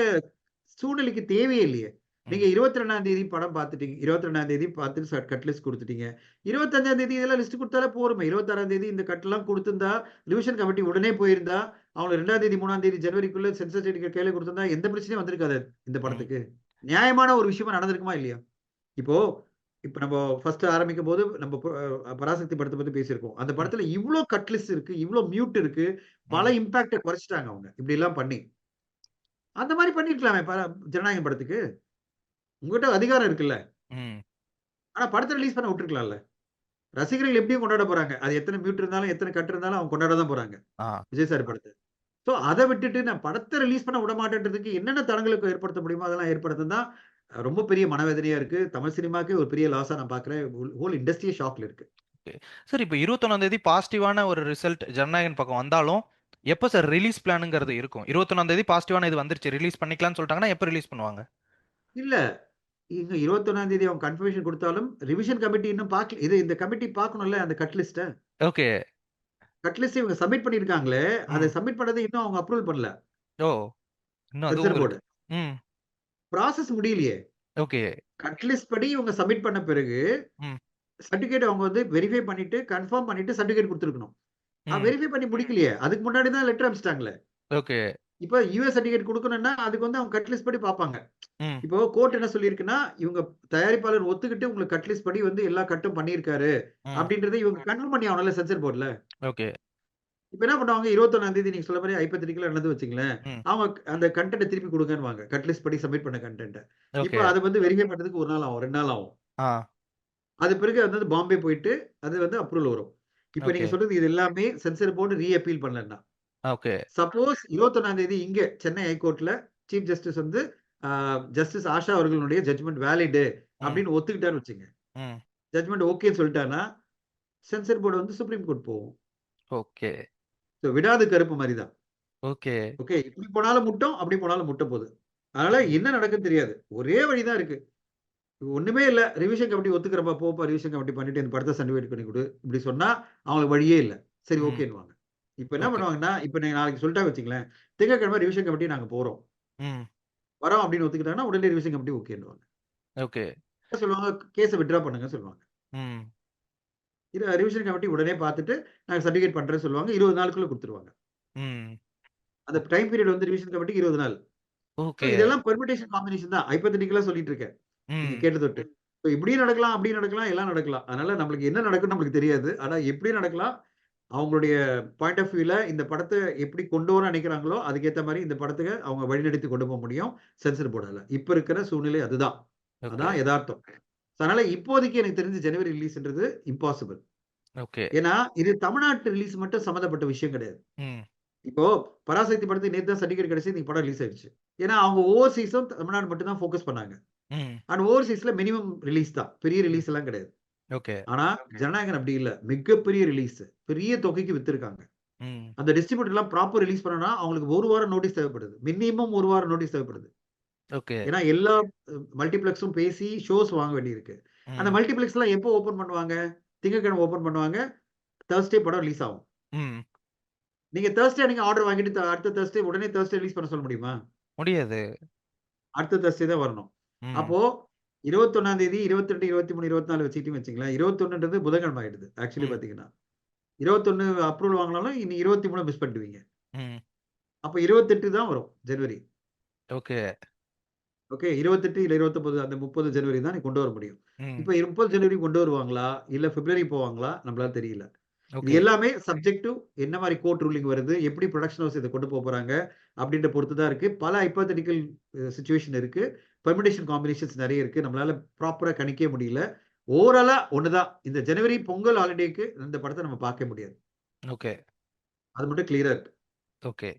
சூழ்நிலைக்கு தேவையே இல்லையே. நீங்க ம். 22ஆம் தேதி படம் பார்த்துட்டீங்க. 22ஆம் தேதி பார்த்துட்டு கட் லிஸ்ட் குடுத்துட்டீங்க. 25ஆம் தேதி இதெல்லாம் லிஸ்ட் குடுத்தாலே போருமே. 26ஆம் தேதி இந்த கட்லாம் குடுத்திருந்தா, ரிவிஷன் கமிட்டி உடனே போயிருந்தா, அவங்க 2ஆம் தேதி, 3ஆம் தேதி ஜனவரிக்குள்ள சென்சார் சர்டிபிகேட் கையில குடுத்திருந்தா எந்த பிரச்சனையும் வந்திருக்காது இந்த ம். படத்துக்கு. நியாயமான ஒரு விஷயமா நடந்திருக்குமா இல்லையா? இப்போ இப்ப நம்ம ஃபர்ஸ்ட் ஆரம்பிக்கும்போது நம்ம பராசக்தி படத்த பத்தி பேசியிருக்கோம். அந்த ம். படத்துல இவ்ளோ கட் லிஸ்ட் இருக்கு, இவ்ளோ மியூட் இருக்கு. பல ம். இம்பாக்ட்ட குறைச்சுட்டாங்க அவங்க. இப்படி எல்லாம் பண்ணி. அந்த மாரி பண்ணியிருக்கலாமே ஜனநாயகம் படத்துக்கு. உங்ககிட்ட அதிகாரம் இருக்குல்ல. ம். ஆனா படத்த ரிலீஸ் பண்ண விட்டுருக்கலாம்ல. ரசிகர்கள் எப்படியும் கொண்டாட போறாங்க. அது எத்தன மியூட் இருந்தாலும், எத்தன கட் இருந்தாலும் அவங்க கொண்டாட தான் போறாங்க. ஆ. விஜய் சார் படத்த. சோ அத விட்டுட்டு நான் படத்த ரிலீஸ் பண்ண விடமாட்டேன்றதுக்கு என்னென்ன தடங்களுக்கு ஏற்படுத்த முடியுமோ அதெல்லாம் ஏற்படுத்துனா ரொம்ப பெரிய மனவேதனையா இருக்கு. தமிழ் சினிமாக்கே ஒரு பெரிய லாஸா நான் பார்க்கிறேன். ஹோல் இண்டஸ்ட்ரியே ஷாக்ல இருக்கு. ஓகே. சார் இப்ப 21ஆம் தேதி பாசிட்டிவான ஒரு ரிசல்ட் ஜனநாயகன் பக்கம் வந்தாலும் எப்ப சார் ரிலீஸ் பிளானுங்கிறது இருக்கும்? 21ஆம் தேதி பாசிட்டிவான இது வந்துருச்சு. ரிலீஸ் பண்ணிக்கலாம்னு சொல்லிட்டாங்கன்னா எப்ப ரிலீஸ் பண்ணுவாங்க? இல்ல. இங்க 21ஆம் தேதி அவங்க கன்ஃபர்மேஷன் குடுத்தாலும், ரிவிஷன் கமிட்டி இன்னும் பார்க்கல. இந்த கமிட்டி பார்க்கணும்ல அந்த கட் லிஸ்ட்ட. ஓகே. கட் லிஸ்ட் இவங்க சப்மிட் பண்ணியிருக்காங்களே, அத ம். சப்மிட் பண்ணது இன்னும் அவங்க அப்ரூவல் பண்ணல. ஓ! இன்னும் அதுவும் சென்சார் இருக்கு. போர்டு. ம். ப்ராசஸ் முடியலையே. ஓகே. கட் லிஸ்ட் படி இவங்க சப்மிட் பண்ண பிறகு, ம். சர்டிபிகேட் அவங்க வந்து வெரிஃபை பண்ணிட்டு, கன்ஃபார்ம் பண்ணிட்டு சர்டிபிகேட் குடுத்துருக்கணும். ம். வெரிஃபை பண்ணி முடிக்கலையே. அதுக்கு முன்னாடி தான் லெட்டர் அனுப்பிச்சுட்டாங்களே. ஓகே. இப்ப யூஎஸ் சர்டிபிகேட் கொடுக்கணும்னா அதுக்கு வந்து அவங்க கட்லிஸ்ட் படி பார்ப்பாங்க. ம் இப்போ கோர்ட் என்ன சொல்லியிருக்குன்னா, இவங்க தயாரிப்பாளர் ஒத்துக்கிட்டு உங்களுக்கு கட்லிஸ்ட் படி வந்து எல்லா கட்டும் பண்ணியிருக்காரு ம் அப்படின்றத இவங்க கன்ஃபார்ம் பண்ணி ஆகணும்ல சென்சர் போர்டுல. ஓகே இப்ப என்ன பண்ணுவாங்க, 21ஆம் தேதி நீங்க சொல்ல மாதிரி ஹைப்போதெட்டிக்கலா நடந்து வச்சுங்களேன். ம் அவங்க அந்த கண்டென்ட் திருப்பி கொடுங்கன்னுவாங்க. கட்லிஸ்ட் படி சப்மிட் பண்ண கண்டென்ட். ஓகே இப்ப அது வந்து வெரிஃபை பண்றதுக்கு 1 நாள் ஆகும், 2 நாள் ஆகும். ஆ அது பிறகு அது வந்து பாம்பே போயிட்டு அது வந்து அப்ரூவல் வரும். இப்ப நீங்க ஓகே சொல்றது இது எல்லாமே சென்சர் போர்டு அப்பீல் பண்ணலன்னா. ஓகே சப்போஸ் 21ஆம் தேதி இங்க சென்னை ஹைகோர்ட்ல சீஃப் ஜஸ்டிஸ் வந்து ஜஸ்டிஸ் ஆஷா அவர்களுடைய ஜட்ஜ்மெண்ட் வேலிட் ம் அப்படின்னு ஒத்துக்கிட்டான்னு வச்சுங்க. ம் ஜட்ஜ்மெண்ட் ஓகேன்னு சொல்லிட்டான்னா சென்சர் போர்டு வந்து சுப்ரீம் கோர்ட் போகும். ஓகே So, விடாது கருப்பு மாதிரி தான். ஓகே ஓகே, இப்படி போனாலும் முட்டும், அப்படி போனாலும் முட்ட போகுது. அதனால ம் என்ன நடக்குன்னு தெரியாது. ஒரே வழிதான் இருக்கு. ஒண்ணுமே இல்ல. ரிவிஷன் கமிட்டி ஒத்துக்கிறப்பா போப்பா ரிவிஷன் கமிட்டி பண்ணிட்டு இந்த படத்தை சர்டிஃபிகேட் பண்ணி கொடு. இப்படி சொன்னா அவங்களுக்கு வழியே இல்ல. சரி ம் ஓகேன்னுவாங்க. இப்ப என்ன ஓகே பண்ணுவாங்கன்னா, இப்ப நீங்க நாளைக்கு சொல்லிட்டா வச்சுங்களேன், திங்கட்கிழமை ரிவிஷன் கமிட்டி நாங்க போறோம். ம் வரோம் அப்படின்னு ஒத்துக்கிட்டாங்கன்னா உடனே ரிவிஷன் கமிட்டி ஓகேன்னுவாங்க. ஓகே என்ன சொல்லுவாங்க, கேஸ வித்ட்ரா பண்ணுங்க சொல்லுவாங்க. ம் இது ரிவிஷன் கமிட்டி உடனே பார்த்துட்டு நாங்க சர்டிஃபிகேட் பண்றேன்னு சொல்லுவாங்க. 20 நாளுக்குள்ள கொடுத்துருவாங்க. ம் அந்த டைம் பீரியட் வந்து ரிவிஷன் கமிட்டிக்கு 20 நாள். So, ஓகே இதெல்லாம் பெர்மிட்டேஷன் காம்பினேஷன் தான். ஹைப்போதெட்டிக்கலா சொல்லிட்டு இருக்கேன். நீங்க ம் கேட்டது தொட்டு. So, இப்படியும் நடக்கலாம், அப்படியும் நடக்கலாம், எல்லாம் நடக்கலாம். அதனால நம்மளுக்கு என்ன நடக்கும்னு நம்மளுக்கு தெரியாது. ஆனா எப்படியும் நடக்கலாம். அவங்களுடைய பாயிண்ட் ஆஃப் வியூல இந்த படத்தை எப்படி கொண்டு வர நினைக்கிறாங்களோ அதுக்கேத்த மாதிரி இந்த படத்துக்கு அவங்க வழிநடத்தி கொண்டு போக முடியும் சென்சர் போர்டால. இப்ப இருக்கிற சூழ்நிலை அதுதான். ஓகே அதான் யதார்த்தம். அதனால இப்போதைக்கு எனக்கு தெரிஞ்சு ஜனவரி ரிலீஸ்ன்றது இம்பாசிபிள். ஓகே ஏன்னா இது தமிழ்நாட்டு ரிலீஸ் மட்டும் சம்மந்தப்பட்ட விஷயம் கிடையாது. ம் இப்போ பராசக்தி படத்துக்கு நேத்து தான் சர்டிஃபிகேட் கிடைச்சு இன்னைக்கு படம் ரிலீஸ் ஆயிடுச்சு. ஏன்னா அவங்க ஓவர்சீஸும் தமிழ்நாடு மட்டும் தான் ஃபோக்கஸ் பண்ணாங்க. ம் அண்ட் ஓவர்சீஸ்ல மினிமம் ரிலீஸ் தான், பெரிய ரிலீஸ் எல்லாம் கிடையாது. ஓகே ஆனா ஜனநாயகன் அப்படி இல்ல, மிகப்பெரிய ரிலீஸ், பெரிய தொகைக்கு வித்திருக்காங்க. ம் அந்த டிஸ்ட்ரிபியூட்டர் எல்லாம் ப்ராப்பர் ரிலீஸ் பண்ணனா அவங்களுக்கு 1 வாரம் நோட்டீஸ் தேவைப்படுது, மினிமம் 1 வாரம் நோட்டீஸ் தேவைப்படுது. ஓகே ஏன்னா எல்லா மல்டிபிளெக்ஸும் பேசி ஷோஸ் வாங்க வேண்டியிருக்கு. அந்த ம் மல்டிபிளெக்ஸ் எல்லாம் எப்போ ஓபன் பண்ணுவாங்க, திங்கட்கிழமை ஓபன் பண்ணுவாங்க, Thursday படம் ரிலீஸ் ஆகும். ம் நீங்க Thursday நீங்க ஆர்டர் வாங்கிட்டு அடுத்த Thursday உடனே Thursday ரிலீஸ் பண்ண சொல்ல முடியுமா? முடியாது அடுத்த Thursday தான் வரணும். ம் அப்போ 21ஆம் தேதி 22, 23, 24 வச்சுக்கிட்டீங்கன்னு வச்சுங்களேன். 21ன்றது புதன்கிழமை ஆயிடுது ஆக்சுவலி ம் பாத்தீங்கன்னா. 21 அப்ரூவல் வாங்கினாலும் இனி 23 மிஸ் பண்ணிடுவீங்க. ம் அப்ப 28 தான் வரும் ஜனவரி. ஓகே ஓகே, 28 இல்ல 29 அந்த 30 ஜனவரி தான் நீ கொண்டு வர முடியும். ம் இப்ப 30 ஜனவரி கொண்டு வருவாங்களா இல்ல பிப்ரவரி போவாங்களா நம்மளால தெரியல. இது ஓகே எல்லாமே சப்ஜெக்ட் டு என்ன மாதிரி கோர்ட் ரூலிங் வருது, எப்படி ப்ரொடக்ஷன் ஹவுஸ் இதை கொண்டு போக போறாங்க அப்படின்ற பொறுத்து தான் இருக்கு. பல ஹைப்போதெட்டிக்கல் சிச்சுவேஷன் இருக்கு, பெர்மிட்டேஷன் காம்பினேஷன்ஸ் நிறைய இருக்கு. நம்மளால ப்ராப்பரா கணிக்க முடியல. ஓவராலா ஒண்ணுதான், இந்த ஜனவரி பொங்கல் ஹாலிடேக்கு இந்த படத்தை நம்ம பார்க்க முடியாது. ஓகே அது மட்டும் கிளியரா இருக்கு. Okay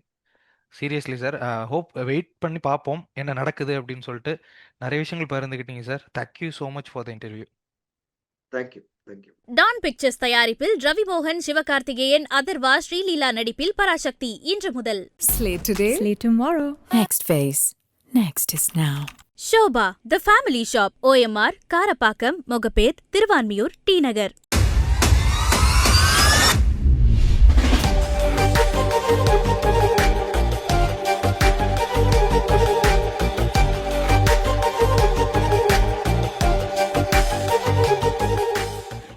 seriously sir hope wait பண்ணி பார்ப்போம் என்ன நடக்குது அப்படின்னு சொல்லிட்டு நிறைய விஷயங்கள் பகிர்ந்துக்கிட்டீங்க சார். Thank you so much for the interview. Thank you thank you. Dawn Pictures தயாரிப்பில் ரவி மோகன், சிவகார்த்திகேயன், அதர்வா, ஸ்ரீலீலா நடிப்பில் பராசக்தி இன்று முதல். Slate today, slate tomorrow. Next phase. Next is now. Shobha the family shop, OMR, Karapakkam, Mogappair, Thiruvanmiyur, D Nagar.